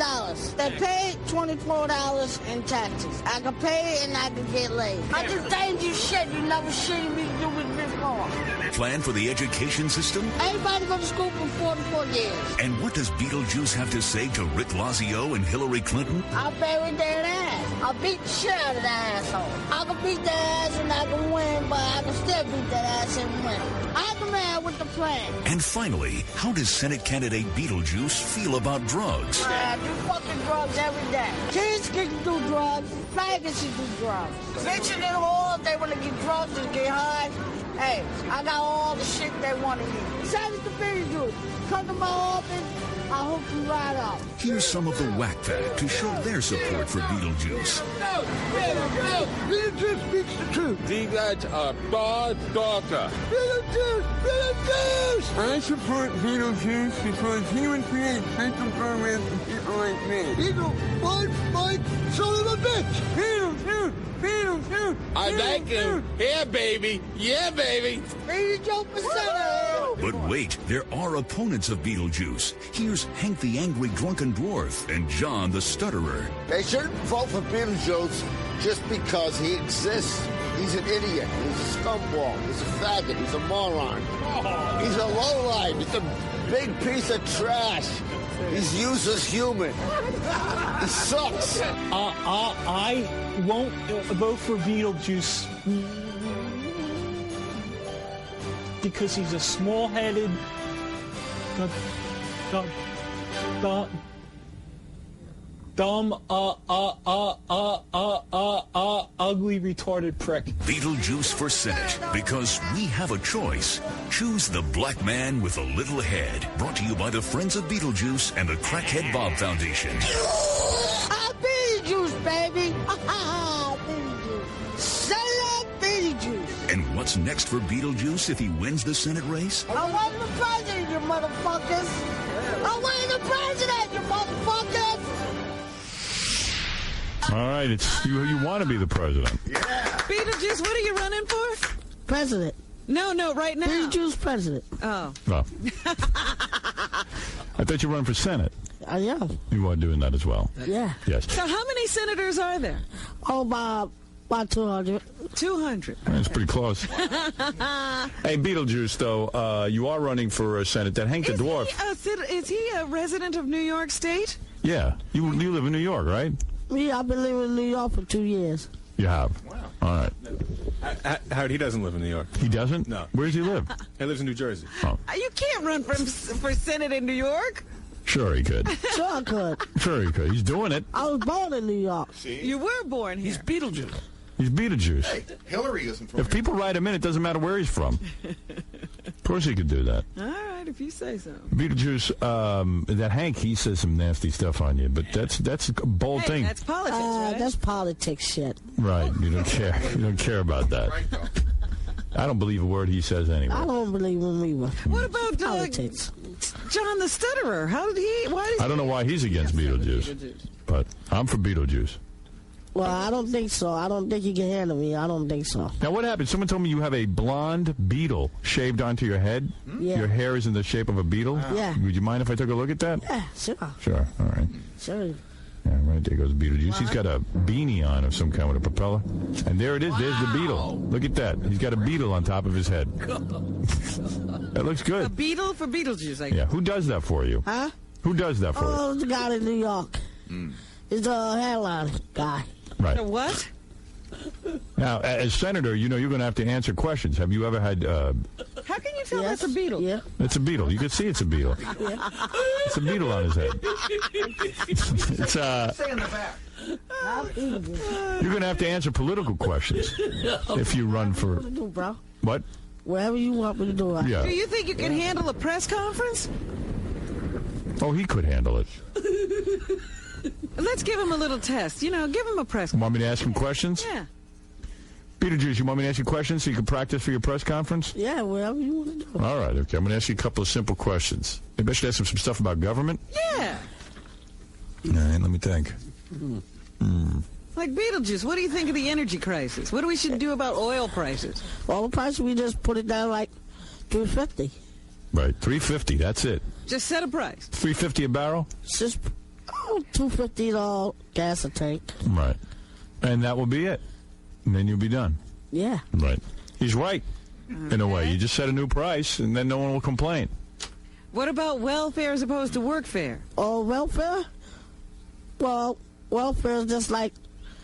Speaker 6: They pay $24 in taxes. I can pay it and I can get laid. I just dangerous shit you never seen me do it before.
Speaker 10: Plan for the education system?
Speaker 6: Everybody go to school for 44 years.
Speaker 10: And what does Beetlejuice have to say to Rick Lazio and Hillary Clinton?
Speaker 6: I'll bury their ass. I'll beat the shit out of that asshole. I can beat their ass and I can win, but I can still beat that ass and win. I'm the man with the plan.
Speaker 10: And finally, how does Senate candidate Beetlejuice feel about drugs?
Speaker 6: I do fucking drugs every day. Kids can do drugs. Faggots can do drugs. Bitches and whores, they want to get drugs and get high. Hey, I got all the shit they want to eat. Send it to Beetlejuice. Come to my office. I'll hook you right up.
Speaker 10: Here's some of the whack pack to show their support for Beetlejuice.
Speaker 7: No, Beetlejuice speaks the truth. These guys are bad daughter. Beetlejuice! I support Beetlejuice because he would create special programs for people like me. Beetle, my son of a bitch! Beetlejuice! I like him. Yeah, baby. Yeah, baby.
Speaker 6: Beetlejuice for Santa.
Speaker 10: But wait, there are opponents of Beetlejuice. Here's Hank the Angry Drunken Dwarf and John the Stutterer.
Speaker 11: They shouldn't vote for Beetlejuice just because he exists. He's an idiot. He's a scumbag. He's a faggot. He's a moron. He's a lowlife. He's a big piece of trash. He's useless human. He sucks.
Speaker 8: I won't vote for Beetlejuice because he's a small-headed. dumb, ugly, retarded prick.
Speaker 10: Beetlejuice for Senate, because we have a choice. Choose the black man with a little head. Brought to you by the Friends of Beetlejuice and the Crackhead Bob Foundation.
Speaker 6: Beetlejuice, baby. Beetlejuice. Say Beetlejuice.
Speaker 10: And what's next for Beetlejuice if he wins the Senate race?
Speaker 6: I want the president, you motherfuckers. I want the president, you motherfuckers.
Speaker 1: All right, it's you want to be the president.
Speaker 2: Yeah. Beetlejuice, what are you running for?
Speaker 6: President.
Speaker 2: No, right now.
Speaker 6: Beetlejuice president.
Speaker 2: Oh.
Speaker 1: Well, I thought you were running for Senate.
Speaker 6: I am.
Speaker 1: You are doing that as well.
Speaker 6: Yeah.
Speaker 1: Yes.
Speaker 2: So how many senators are there?
Speaker 6: Oh, about 200.
Speaker 2: 200.
Speaker 1: That's pretty close. Hey, Beetlejuice, though, you are running for Senate. That Hank the Dwarf.
Speaker 2: Is he a resident of New York State?
Speaker 1: Yeah. You live in New York, right?
Speaker 6: Me, I've been living in New York for 2 years.
Speaker 1: You have? Wow. All right.
Speaker 3: Howard, he doesn't live in New York.
Speaker 1: He doesn't?
Speaker 3: No.
Speaker 1: Where does he live?
Speaker 3: He lives in New Jersey.
Speaker 1: Oh.
Speaker 2: You can't run for Senate in New York.
Speaker 1: Sure he could.
Speaker 6: Sure I could.
Speaker 1: Sure he could. He's doing it.
Speaker 6: I was born in New York.
Speaker 2: See? You were born here.
Speaker 12: He's Beetlejuice.
Speaker 1: He's Beetlejuice.
Speaker 12: Hey, Hillary isn't from
Speaker 1: If people write him in, it doesn't matter where he's from. Of course he could do that.
Speaker 2: All right, if you say so.
Speaker 1: Beetlejuice, that Hank, he says some nasty stuff on you, but that's a bold thing.
Speaker 2: That's politics, right?
Speaker 6: That's politics shit.
Speaker 1: Right. You don't care. You don't care about that. I don't believe a word he says anyway.
Speaker 6: I don't believe him either.
Speaker 2: What about
Speaker 6: politics?
Speaker 2: John the Stutterer? How did he? Why did
Speaker 1: I don't know why he's against Beetlejuice, but I'm for Beetlejuice.
Speaker 6: Well, I don't think so. I don't think he can handle me. I don't think so.
Speaker 1: Now, what happened? Someone told me you have a blonde beetle shaved onto your head.
Speaker 6: Yeah.
Speaker 1: Your hair is in the shape of a beetle?
Speaker 6: Yeah.
Speaker 1: Would you mind if I took a look at that?
Speaker 6: Yeah, sure.
Speaker 1: Sure. All right.
Speaker 6: Sure.
Speaker 1: Yeah, right there goes Beetlejuice. He's got a beanie on of some kind with a propeller. And there it is. Wow. There's the beetle. Look at that. He's got a beetle on top of his head. That looks good.
Speaker 2: A beetle for Beetlejuice, I guess.
Speaker 1: Yeah. Who does that for you?
Speaker 6: Huh?
Speaker 1: Who does that for you?
Speaker 6: Oh, the guy in New York. He's a headline guy.
Speaker 1: Right.
Speaker 2: The what?
Speaker 1: Now, as senator, you know you're going to have to answer questions. Have you ever had...
Speaker 2: How can you tell that's a beetle?
Speaker 6: Yeah.
Speaker 1: It's a beetle. You can see it's a beetle.
Speaker 6: Yeah.
Speaker 1: It's a beetle on his head. It's
Speaker 12: Stay in the back.
Speaker 1: You're going to have to answer political questions if you run for...
Speaker 6: What do, bro?
Speaker 1: What?
Speaker 6: Whatever you want me to do.
Speaker 1: Yeah.
Speaker 2: Do you think you can handle a press conference?
Speaker 1: Oh, he could handle it.
Speaker 2: Let's give him a little test. You know, give him a press conference.
Speaker 1: Want me to ask him questions?
Speaker 2: Yeah.
Speaker 1: Beetlejuice, you want me to ask you questions so you can practice for your press conference?
Speaker 6: Yeah, whatever you want to do.
Speaker 1: All right, okay. I'm going to ask you a couple of simple questions. Maybe I should ask him some stuff about government?
Speaker 2: Yeah.
Speaker 1: All right, let me think.
Speaker 2: Like Beetlejuice, what do you think of the energy crisis? What do we should do about oil prices?
Speaker 6: Oil prices, we just put it down like $3.50.
Speaker 1: Right, $3.50, that's it.
Speaker 2: Just set a price.
Speaker 1: $3.50 a barrel?
Speaker 6: It's just $2.50 all gas a tank.
Speaker 1: Right. And that will be it. And then you'll be done.
Speaker 6: Yeah.
Speaker 1: Right. He's right, in a way. You just set a new price, and then no one will complain.
Speaker 2: What about welfare as opposed to workfare?
Speaker 6: Oh, welfare? Well, welfare is just like,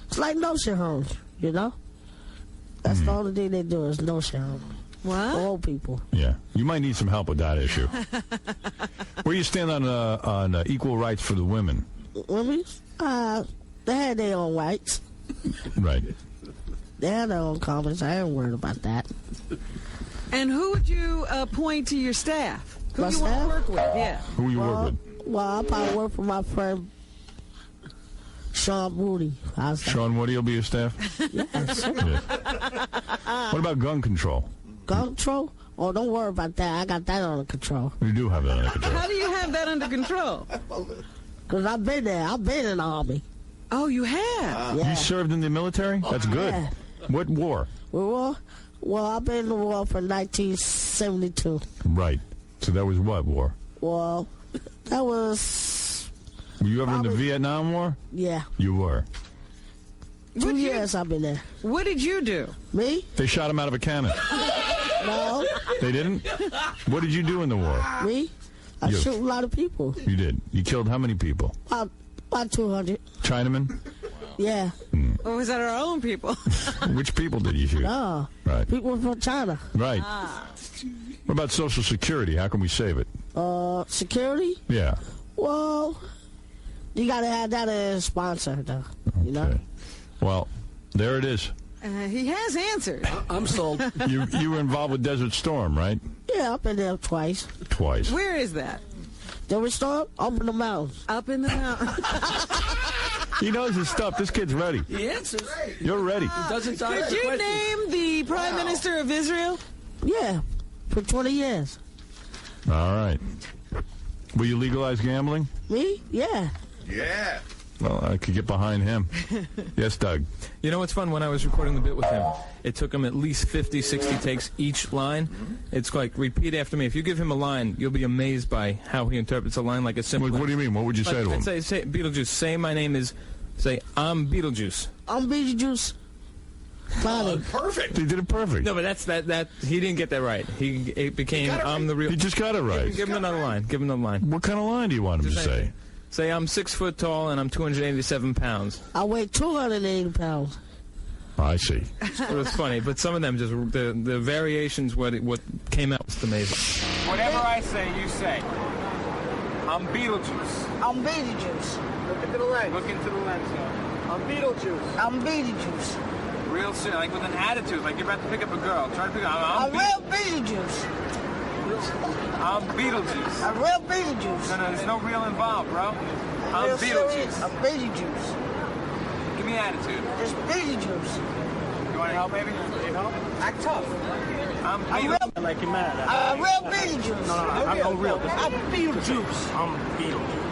Speaker 6: it's like nursing homes, you know? That's the only thing they do is nursing homes.
Speaker 2: What?
Speaker 6: For old people.
Speaker 1: Yeah. You might need some help with that issue. Where you stand on equal rights for the women?
Speaker 6: Women? They had their own rights.
Speaker 1: Right.
Speaker 6: They had their own comments. I ain't worried about that.
Speaker 2: And who would you appoint to your staff? Who
Speaker 6: My
Speaker 2: you want to
Speaker 6: staff?
Speaker 2: work with? Yeah.
Speaker 1: Who you work with?
Speaker 6: Well, I probably work for my friend Sean Moody. How's that?
Speaker 1: Sean Woody will be your staff?
Speaker 6: Yeah, sure.
Speaker 1: Yeah. What about gun control?
Speaker 6: Gun control? Oh, don't worry about that. I got that under control.
Speaker 1: You do have that under control.
Speaker 2: How do you have that under control?
Speaker 6: Because I've been there. I've been in the Army.
Speaker 2: Oh, you have?
Speaker 6: Yeah.
Speaker 1: You served in the military? That's good.
Speaker 6: Yeah.
Speaker 1: What war?
Speaker 6: Well, I've been in the war from 1972.
Speaker 1: Right. So that was what war?
Speaker 6: Well, that was...
Speaker 1: Were you ever in the Vietnam War?
Speaker 6: Yeah.
Speaker 1: You were.
Speaker 6: 2 years I've been there.
Speaker 2: What did you do?
Speaker 6: Me?
Speaker 1: They shot him out of a cannon.
Speaker 6: No.
Speaker 1: They didn't? What did you do in the war?
Speaker 6: Me? I shoot a lot of people.
Speaker 1: You did. You killed how many people?
Speaker 6: About 200.
Speaker 1: Chinamen?
Speaker 6: Yeah.
Speaker 2: Or was that our own people?
Speaker 1: Which people did you shoot?
Speaker 6: No.
Speaker 1: Right.
Speaker 6: People from China.
Speaker 1: Right. What about Social Security? How can we save it?
Speaker 6: Security?
Speaker 1: Yeah.
Speaker 6: Well, You gotta have that as a sponsor, though. You know?
Speaker 1: Well, there it is.
Speaker 2: He has answered.
Speaker 13: I'm sold.
Speaker 1: You were involved with Desert Storm, right?
Speaker 6: Yeah, I've been there twice.
Speaker 1: Twice.
Speaker 2: Where is that?
Speaker 6: Desert Storm? Up in the mountains.
Speaker 2: Up in the mountains.
Speaker 1: He knows his stuff. This kid's ready.
Speaker 13: He answers.
Speaker 1: You're ready.
Speaker 13: He doesn't die.
Speaker 2: Could you name the Prime Minister of Israel?
Speaker 6: Yeah, for 20 years.
Speaker 1: All right. Will you legalize gambling?
Speaker 6: Me? Yeah.
Speaker 12: Yeah.
Speaker 1: Well, I could get behind him. Yes, Doug.
Speaker 14: You know what's fun? When I was recording the bit with him, it took him at least 50, 60 takes each line. It's like, repeat after me. If you give him a line, you'll be amazed by how he interprets a line like a simple...
Speaker 1: What do you mean? What would you say to him?
Speaker 14: Say, Beetlejuice, say my name is... Say, I'm Beetlejuice.
Speaker 6: I'm Beetlejuice.
Speaker 12: Perfect.
Speaker 1: He did it perfect.
Speaker 14: No, but that he didn't get that right. It became, I'm the real...
Speaker 1: He just got it right.
Speaker 14: Give him another line. Give him another line.
Speaker 1: What kind of line do you want him to say?
Speaker 14: Say, I'm 6 foot tall and I'm 287 pounds.
Speaker 6: I weigh 280 pounds.
Speaker 1: I see.
Speaker 14: It was funny, but some of them just, the variations, what came out was amazing.
Speaker 15: Whatever I say, you say. I'm Beetlejuice.
Speaker 6: I'm Beetlejuice.
Speaker 15: Look into the lens. Look into the lens, though. I'm Beetlejuice.
Speaker 6: I'm Beetlejuice.
Speaker 15: Real shit, like with an attitude, like you're about to pick up a girl. Try to pick up.
Speaker 6: I'm real Beetlejuice.
Speaker 15: I'm Beetlejuice.
Speaker 6: I'm real Beetlejuice.
Speaker 15: No, there's no real involved, bro. I'm Beetlejuice.
Speaker 6: I'm Beetlejuice.
Speaker 15: Give me attitude.
Speaker 6: It's Beetlejuice.
Speaker 15: You want to help, baby? Need help?
Speaker 6: Act tough.
Speaker 15: I'm Beetlejuice.
Speaker 6: Like you're mad. I'm real Beetlejuice.
Speaker 15: No, I'm real.
Speaker 6: I'm Beetlejuice.
Speaker 15: I'm Beetlejuice.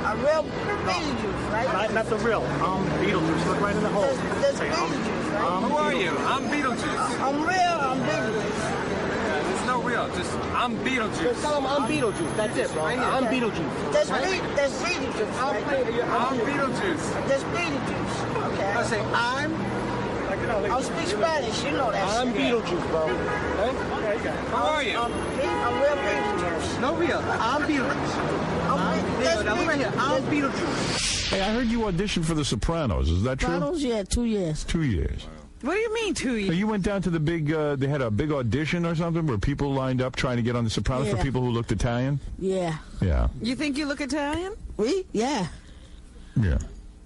Speaker 6: I'm real Beetlejuice, right?
Speaker 15: Not the real. I'm Beetlejuice. Look right in the hole.
Speaker 6: That's Beetlejuice, right?
Speaker 15: Who are you? I'm Beetlejuice.
Speaker 6: I'm real. I'm Beetlejuice.
Speaker 15: There's no real. Just, I'm Beetlejuice.
Speaker 13: Just tell him I'm Beetlejuice. That's it, bro. I'm Beetlejuice.
Speaker 6: That's Beetlejuice.
Speaker 15: I'm Beetlejuice.
Speaker 6: That's Beetlejuice. Okay.
Speaker 15: I say,
Speaker 6: I'll speak Spanish. You know that.
Speaker 13: I'm Beetlejuice, bro.
Speaker 15: Okay, you got it. Who are you?
Speaker 6: I'm real Beetlejuice.
Speaker 15: No real. I'm Beetlejuice. I'm Beetlejuice.
Speaker 1: Hey, I heard you auditioned for The Sopranos. Is that true?
Speaker 6: Sopranos, yeah, 2 years.
Speaker 1: 2 years.
Speaker 2: What do you mean 2 years?
Speaker 1: So you went down to the big, they had a big audition or something where people lined up trying to get on The Sopranos for people who looked Italian?
Speaker 6: Yeah.
Speaker 1: Yeah.
Speaker 2: You think you look Italian?
Speaker 6: We? Yeah.
Speaker 1: Yeah.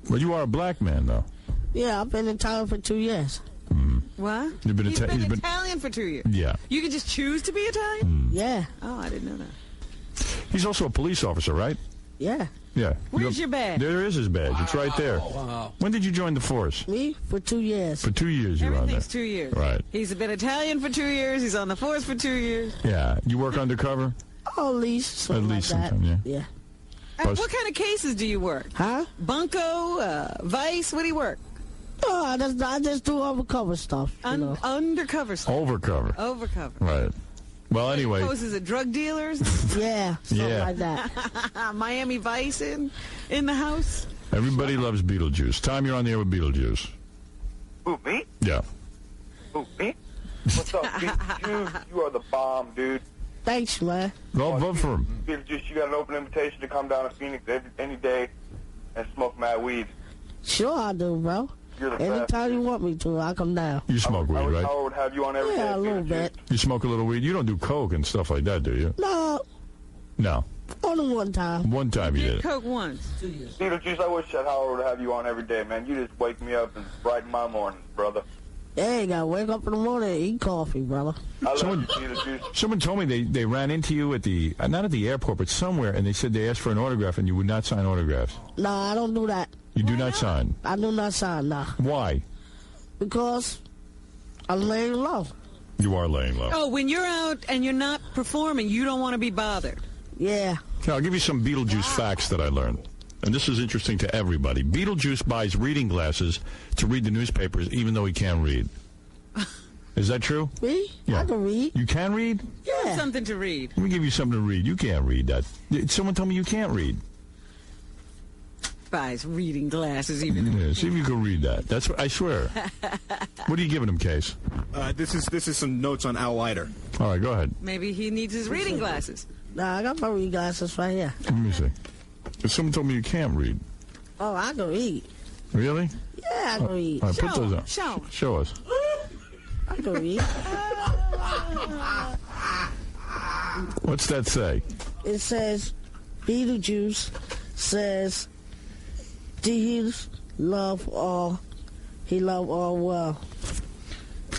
Speaker 1: But you are a black man, though.
Speaker 6: Yeah, I've been in town for 2 years.
Speaker 2: What?
Speaker 1: You've been
Speaker 2: He's been Italian for 2 years.
Speaker 1: Yeah.
Speaker 2: You can just choose to be Italian?
Speaker 6: Yeah.
Speaker 2: Oh, I didn't know that.
Speaker 1: He's also a police officer, right?
Speaker 6: Yeah.
Speaker 1: Yeah.
Speaker 2: Where's your badge?
Speaker 1: There is his badge. It's right there.
Speaker 13: Wow.
Speaker 1: When did you join the force?
Speaker 6: Me? For 2 years.
Speaker 1: For 2 years you were on there.
Speaker 2: Everything's 2 years.
Speaker 1: Right.
Speaker 2: He's been Italian for 2 years. He's on the force for 2 years.
Speaker 1: Yeah. You work undercover?
Speaker 6: Oh, at least.
Speaker 1: At least
Speaker 6: like
Speaker 1: sometime, yeah.
Speaker 6: Yeah.
Speaker 2: What kind of cases do you work?
Speaker 6: Huh?
Speaker 2: Bunko, Vice, what do you work?
Speaker 6: Oh, I just do undercover stuff.
Speaker 2: Undercover stuff.
Speaker 1: Overcover.
Speaker 2: Overcover.
Speaker 1: Right. Well, anyway.
Speaker 2: Poses as drug dealers?
Speaker 6: Yeah, something
Speaker 1: Yeah.
Speaker 6: like that.
Speaker 2: Miami Vice in the house?
Speaker 1: Everybody loves Beetlejuice. Tom, you're on the air with Beetlejuice.
Speaker 16: Who, me?
Speaker 1: Yeah.
Speaker 16: Who, me? What's up, Beetlejuice? You are the bomb, dude.
Speaker 6: Thanks, man.
Speaker 1: Go vote for him.
Speaker 16: Beetlejuice, you got an open invitation to come down to Phoenix any day and smoke mad weed.
Speaker 6: Sure I do, bro.
Speaker 16: You're the
Speaker 6: Anytime
Speaker 16: best.
Speaker 6: you want me to, I'll come down.
Speaker 1: You smoke weed, right?
Speaker 16: I would have you on every day.
Speaker 6: Yeah, a little bit.
Speaker 1: You smoke a little weed? You don't do coke and stuff like that, do you?
Speaker 6: No,
Speaker 1: No.
Speaker 6: only one time.
Speaker 1: One time you did it.
Speaker 2: Coke once.
Speaker 16: Beetlejuice, I wish that Howard would have you on every day, man. You just wake me up and brighten my mornings, brother.
Speaker 6: Yeah, you gotta wake up in the morning and eat coffee, brother.
Speaker 16: I love you, Beetlejuice.
Speaker 1: Someone told me they ran into you at the, not at the airport, but somewhere, and they said they asked for an autograph and you would not sign autographs.
Speaker 6: No, I don't do that.
Speaker 1: You do not sign.
Speaker 6: I do not sign, nah.
Speaker 1: Why?
Speaker 6: Because I'm laying low.
Speaker 1: You are laying low.
Speaker 2: Oh, when you're out and you're not performing, you don't want to be bothered.
Speaker 6: Yeah.
Speaker 1: Okay, I'll give you some Beetlejuice facts that I learned. And this is interesting to everybody. Beetlejuice buys reading glasses to read the newspapers even though he can't read. Is that true?
Speaker 6: Me?
Speaker 1: Yeah.
Speaker 6: I can read.
Speaker 1: You can read?
Speaker 6: Yeah.
Speaker 2: Something to read.
Speaker 1: Let me give you something to read. You can't read that. Someone told me you can't read.
Speaker 2: Buys reading glasses even.
Speaker 1: Yeah, see if you can read that. That's what I swear. What are you giving him, Case?
Speaker 3: This is some notes on Al Leiter.
Speaker 1: All right, go ahead.
Speaker 2: Maybe he needs his reading glasses.
Speaker 6: Nah, I got my reading glasses right here.
Speaker 1: Let me see. Someone told me you can't read.
Speaker 6: Oh, I can read.
Speaker 1: Really?
Speaker 6: Yeah, I can read.
Speaker 1: All right, put those on. Show us.
Speaker 6: I can read.
Speaker 1: What's that say?
Speaker 6: It says, Beetlejuice says, He love all well.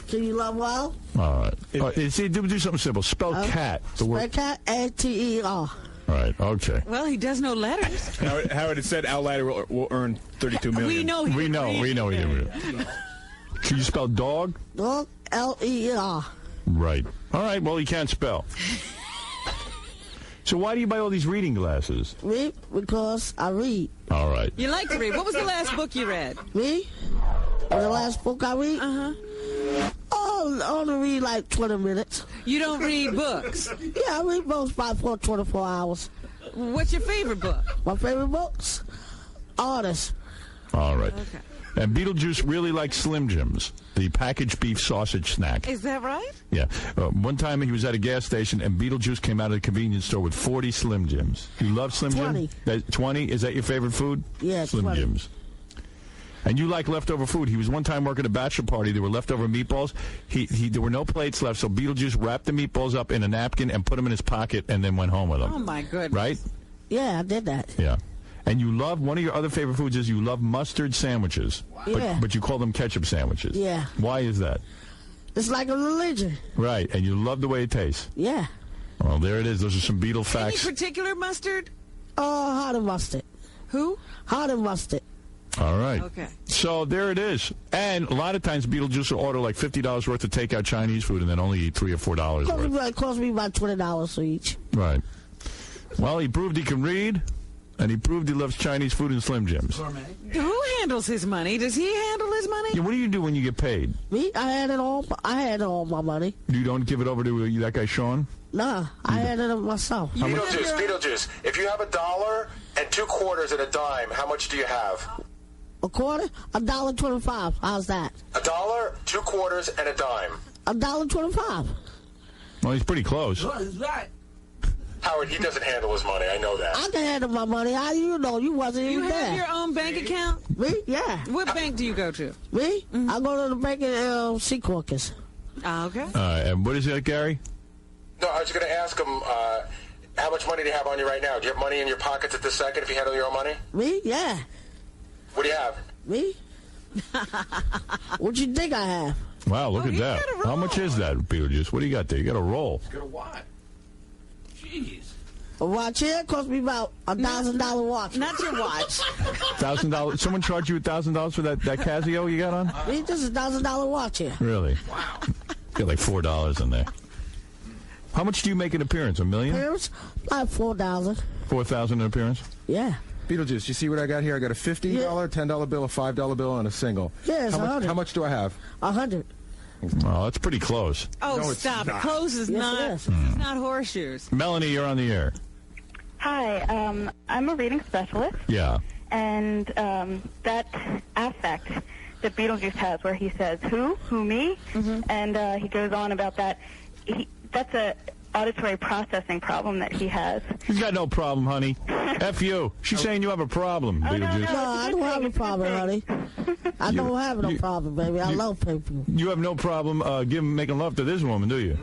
Speaker 6: Do you love all?
Speaker 1: All right. See, do something simple. Spell cat. The word.
Speaker 6: Cat, A-T-E-R.
Speaker 1: All right. Okay.
Speaker 2: Well, he does know letters.
Speaker 3: Howard had said Outlier will earn $32 million.
Speaker 2: We know he
Speaker 1: We know he didn't. Can you spell dog?
Speaker 6: Dog, L-E-R.
Speaker 1: Right. All right. Well, he can't spell. So why do you buy all these reading glasses?
Speaker 6: Me? Because I read.
Speaker 1: All right.
Speaker 2: You like to read. What was the last book you read?
Speaker 6: Me? The last book I read? Oh, I only read like 20 minutes.
Speaker 2: You don't read books?
Speaker 6: Yeah, I read books about for 24 hours.
Speaker 2: What's your favorite book?
Speaker 6: My favorite books? Artists.
Speaker 1: All right.
Speaker 2: Okay.
Speaker 1: And Beetlejuice really likes Slim Jims, the packaged beef sausage snack.
Speaker 2: Is that right?
Speaker 1: Yeah. One time he was at a gas station, and Beetlejuice came out of the convenience store with 40 Slim Jims. You love Slim
Speaker 6: 20.
Speaker 1: Jims? 20? Is that your favorite food?
Speaker 6: Yeah,
Speaker 1: Slim
Speaker 6: 20.
Speaker 1: Jims. And you like leftover food. He was one time working a bachelor party. There were leftover meatballs. There were no plates left, so Beetlejuice wrapped the meatballs up in a napkin and put them in his pocket and then went home with them.
Speaker 2: Oh, my goodness.
Speaker 1: Right?
Speaker 6: Yeah, I did that.
Speaker 1: Yeah. And you love, one of your other favorite foods is you love mustard sandwiches.
Speaker 6: Yeah.
Speaker 1: But you call them ketchup sandwiches.
Speaker 6: Yeah.
Speaker 1: Why is that?
Speaker 6: It's like a religion.
Speaker 1: Right. And you love the way it tastes.
Speaker 6: Yeah.
Speaker 1: Well, there it is. Those are some Beetle facts.
Speaker 2: Any particular mustard?
Speaker 6: Hot and mustard.
Speaker 2: Who?
Speaker 6: Hot and mustard.
Speaker 1: All right.
Speaker 2: Okay.
Speaker 1: So there it is. And a lot of times Beetlejuice will order like $50 worth of takeout Chinese food and then only eat $3 or $4 worth.
Speaker 6: It cost me about $20 each.
Speaker 1: Right. Well, he proved he can read, and he proved he loves Chinese food and Slim Jims.
Speaker 2: Who handles his money? Does he handle his money?
Speaker 1: Yeah, what do you do when you get paid?
Speaker 6: Me? I had all my money.
Speaker 1: You don't give it over to that guy Sean?
Speaker 6: Nah, I had it myself.
Speaker 12: Beetlejuice. If you have $1 and 2 quarters and a dime, how much do you have?
Speaker 6: A quarter? $1.25. How's that?
Speaker 12: $1, 2 quarters, and a dime.
Speaker 6: $1.25.
Speaker 1: Well, he's pretty close.
Speaker 6: What is that?
Speaker 12: Howard, he doesn't handle his money. I know that.
Speaker 6: I can handle my money. How do you know? You wasn't even there.
Speaker 2: You have your own bank account?
Speaker 6: Me? Yeah.
Speaker 2: What bank do you go to?
Speaker 6: Me? I go to the bank in Seaquarkers.
Speaker 2: Okay.
Speaker 1: All right, and what is it, Gary?
Speaker 12: No, I was going to ask him, how much money do you have on you right now? Do you have money in your pockets at this second if you handle your own money?
Speaker 6: Me? Yeah.
Speaker 12: What do you have?
Speaker 6: Me? What you think I have?
Speaker 1: Wow, look at that. How much is that, Beetlejuice? What do you got there? You got a roll.
Speaker 12: Got a what? Jeez.
Speaker 6: A watch here cost me about $1,000 watch.
Speaker 2: Not your watch.
Speaker 1: $1,000. Someone charged you $1,000 for that Casio you got on?
Speaker 6: Me, this is $1,000 watch here.
Speaker 1: Really? Wow. Got like $4 in there. How much do you make an appearance? $1 million?
Speaker 6: Appearance? Like $4,000.
Speaker 1: $4,000 an appearance?
Speaker 6: Yeah.
Speaker 4: Beetlejuice, you see what I got here? I got a $50, $10 bill, a $5 bill, and a single.
Speaker 6: Yeah, it's $100.
Speaker 4: How much do I have?
Speaker 6: $100.
Speaker 1: Oh, that's pretty close.
Speaker 2: Oh,
Speaker 4: No, it's
Speaker 2: stop.
Speaker 4: not.
Speaker 2: Clothes is
Speaker 6: Yes,
Speaker 2: not.
Speaker 6: it is.
Speaker 2: It's not horseshoes.
Speaker 1: Melanie, you're on the air.
Speaker 17: Hi, I'm a reading specialist,
Speaker 1: Yeah.
Speaker 17: and that affect that Beetlejuice has where he says, who, me, and he goes on about that. That's a auditory processing problem that he has.
Speaker 1: He's got no problem, honey. F you. She's saying you have a problem, Beetlejuice.
Speaker 6: No, I don't have a problem, honey. I don't have no problem, baby. I love people.
Speaker 1: You have no problem making love to this woman, do you?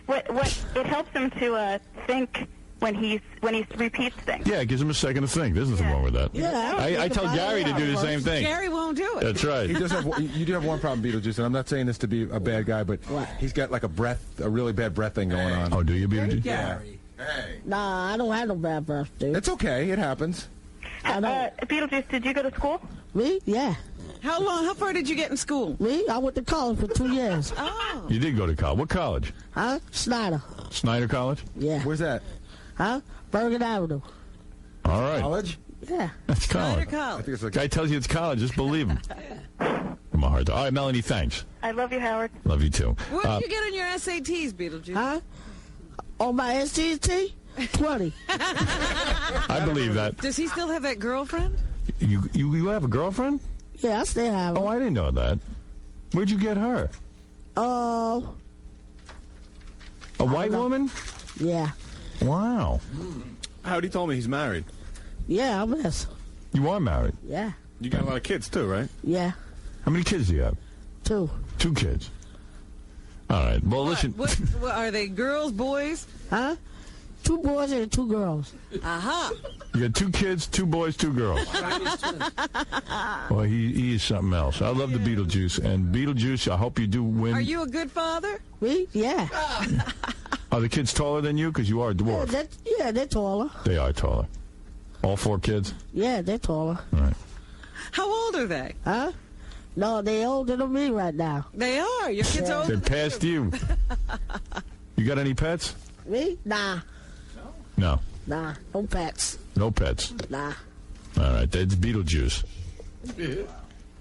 Speaker 17: What it helps him to think when he repeats things.
Speaker 1: Yeah, it gives him a second to think. There's nothing wrong with that.
Speaker 6: Yeah,
Speaker 1: I tell Gary to do the same thing.
Speaker 2: Gary won't do it.
Speaker 1: That's right.
Speaker 4: He does have. You do have one problem, Beetlejuice, and I'm not saying this to be a bad guy, but he's got like a really bad breath thing going on.
Speaker 1: Oh, do you, Beetlejuice?
Speaker 4: Yeah.
Speaker 6: Nah, I don't have no bad breath, dude.
Speaker 4: It's okay. It happens.
Speaker 17: Beetlejuice, did you go to school?
Speaker 6: Me? Yeah.
Speaker 2: How far did you get in school?
Speaker 6: Me? I went to college for 2 years.
Speaker 2: Oh.
Speaker 1: You did go to college. What college?
Speaker 6: Huh? Snyder.
Speaker 1: Snyder College?
Speaker 6: Yeah.
Speaker 4: Where's that?
Speaker 6: Huh? Bergen Avenue.
Speaker 1: All right.
Speaker 4: College?
Speaker 6: Yeah.
Speaker 1: That's college.
Speaker 2: Snyder College.
Speaker 4: I think it's like
Speaker 1: Guy tells you it's college. Just believe him. Come on, hard. All right, Melanie, thanks.
Speaker 17: I love you, Howard.
Speaker 1: Love you, too.
Speaker 2: What did you get on your SATs, Beetlejuice?
Speaker 6: Huh? On my STT? 20.
Speaker 1: I believe that.
Speaker 2: Does he still have that girlfriend?
Speaker 1: You have a girlfriend?
Speaker 6: Yeah, I still have it.
Speaker 1: Oh, I didn't know that. Where'd you get her? A white woman?
Speaker 6: Yeah.
Speaker 1: Wow.
Speaker 3: Howdy told me he's married.
Speaker 6: Yeah, I'm this.
Speaker 1: You are married?
Speaker 6: Yeah.
Speaker 3: You got a lot of kids, too, right?
Speaker 6: Yeah.
Speaker 1: How many kids do you have?
Speaker 6: 2.
Speaker 1: 2 kids. All right. Well, listen.
Speaker 2: What are they, girls, boys?
Speaker 6: Huh? 2 boys and 2 girls.
Speaker 2: Aha.
Speaker 1: You got 2 kids, 2 boys, 2 girls. Well, he is something else. I love the Beetlejuice. And Beetlejuice, I hope you do win.
Speaker 2: Are you a good father?
Speaker 6: Me? Yeah.
Speaker 1: Are the kids taller than you? Because you are a dwarf.
Speaker 6: Yeah, they're taller.
Speaker 1: They are taller. All 4 kids?
Speaker 6: Yeah, they're taller.
Speaker 1: All right.
Speaker 2: How old are they?
Speaker 6: Huh? No, they're older than me right now.
Speaker 2: They are. Your kids older
Speaker 1: They're
Speaker 2: than
Speaker 1: past you. You got any pets?
Speaker 6: Me? Nah.
Speaker 1: No.
Speaker 6: Nah, no pets.
Speaker 1: No pets.
Speaker 6: Nah.
Speaker 1: All right, that's Beetlejuice.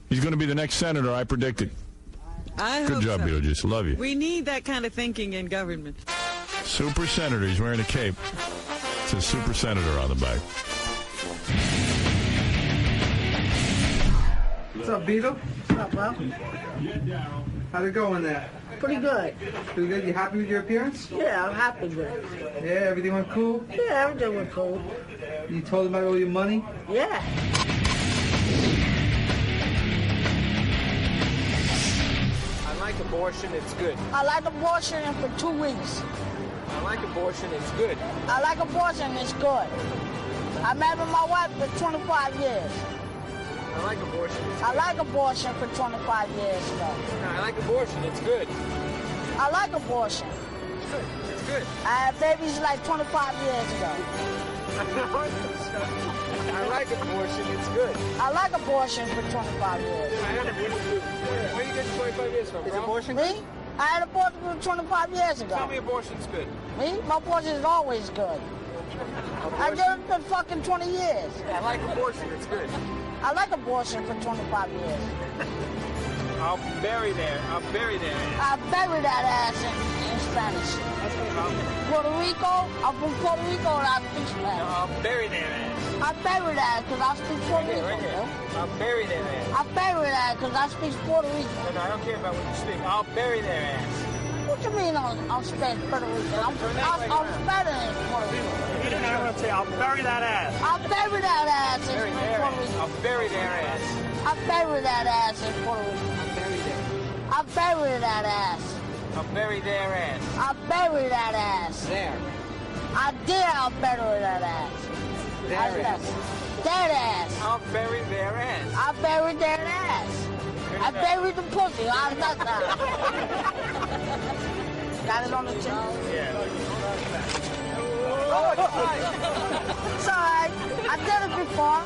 Speaker 1: He's going to be the next senator, I predicted.
Speaker 2: I
Speaker 1: Good
Speaker 2: hope
Speaker 1: job,
Speaker 2: so.
Speaker 1: Beetlejuice. Love you.
Speaker 2: We need that kind of thinking in government.
Speaker 1: Super Senator. He's wearing a cape. It says Super Senator on the back.
Speaker 5: What's up, Beetle?
Speaker 6: What's up, bro?
Speaker 5: How'd it go in there?
Speaker 6: Pretty good.
Speaker 5: Pretty good? You happy with your appearance?
Speaker 6: Yeah, I'm happy with it.
Speaker 5: Yeah, everything went cool?
Speaker 6: Yeah, everything went cool.
Speaker 5: You told him about all your money?
Speaker 6: Yeah.
Speaker 15: I like abortion, it's good.
Speaker 6: I like abortion for 2 weeks.
Speaker 15: I like abortion, it's good.
Speaker 6: I like abortion, it's good. I married my wife for 25 years.
Speaker 15: I like abortion, it's
Speaker 6: I like abortion for 25 years ago.
Speaker 15: No, I like abortion, it's good.
Speaker 6: I like abortion.
Speaker 15: It's good. It's good.
Speaker 6: I had babies like 25 years ago.
Speaker 15: I like abortion, it's good.
Speaker 6: I like abortion for 25 years.
Speaker 15: Where you getting 25 years from, bro? Is abortion
Speaker 6: Me? I had abortion for 25 years ago.
Speaker 15: Tell me abortion's good.
Speaker 6: Me? My abortion is always good. I did it for fucking 20 years.
Speaker 15: I like abortion, it's good.
Speaker 6: I like abortion for 25 years.
Speaker 15: I'll bury that ass.
Speaker 6: I bury that ass in Spanish. Puerto Rico? I'm from Puerto Rico and I speak Spanish.
Speaker 15: No, I'll bury that ass.
Speaker 6: I bury that because I speak Puerto Rico.
Speaker 15: Right here. I'll bury that ass.
Speaker 6: I bury that because I speak Puerto Rico.
Speaker 15: No, I don't care about what you speak. I'll bury their ass.
Speaker 6: What you mean I'm Spanish Puerto Rican? I'm Spanish Puerto Rico.
Speaker 15: You know what I'm saying? I'll bury that ass.
Speaker 6: I bury that ass in
Speaker 15: Bury their
Speaker 6: Puerto
Speaker 15: ass.
Speaker 6: Rico.
Speaker 15: I'll bury their ass.
Speaker 6: I bury that ass in Puerto Rico. I bury that ass.
Speaker 15: I'll bury their ass.
Speaker 6: I bury that ass.
Speaker 15: There.
Speaker 6: I dare I'll bury that ass.
Speaker 15: Their ass.
Speaker 6: That ass.
Speaker 15: I'll bury their ass.
Speaker 6: I buried their ass. I buried the pussy. I got that. Got it on the chin?
Speaker 15: Yeah.
Speaker 6: Oh, it's all right. I did it before.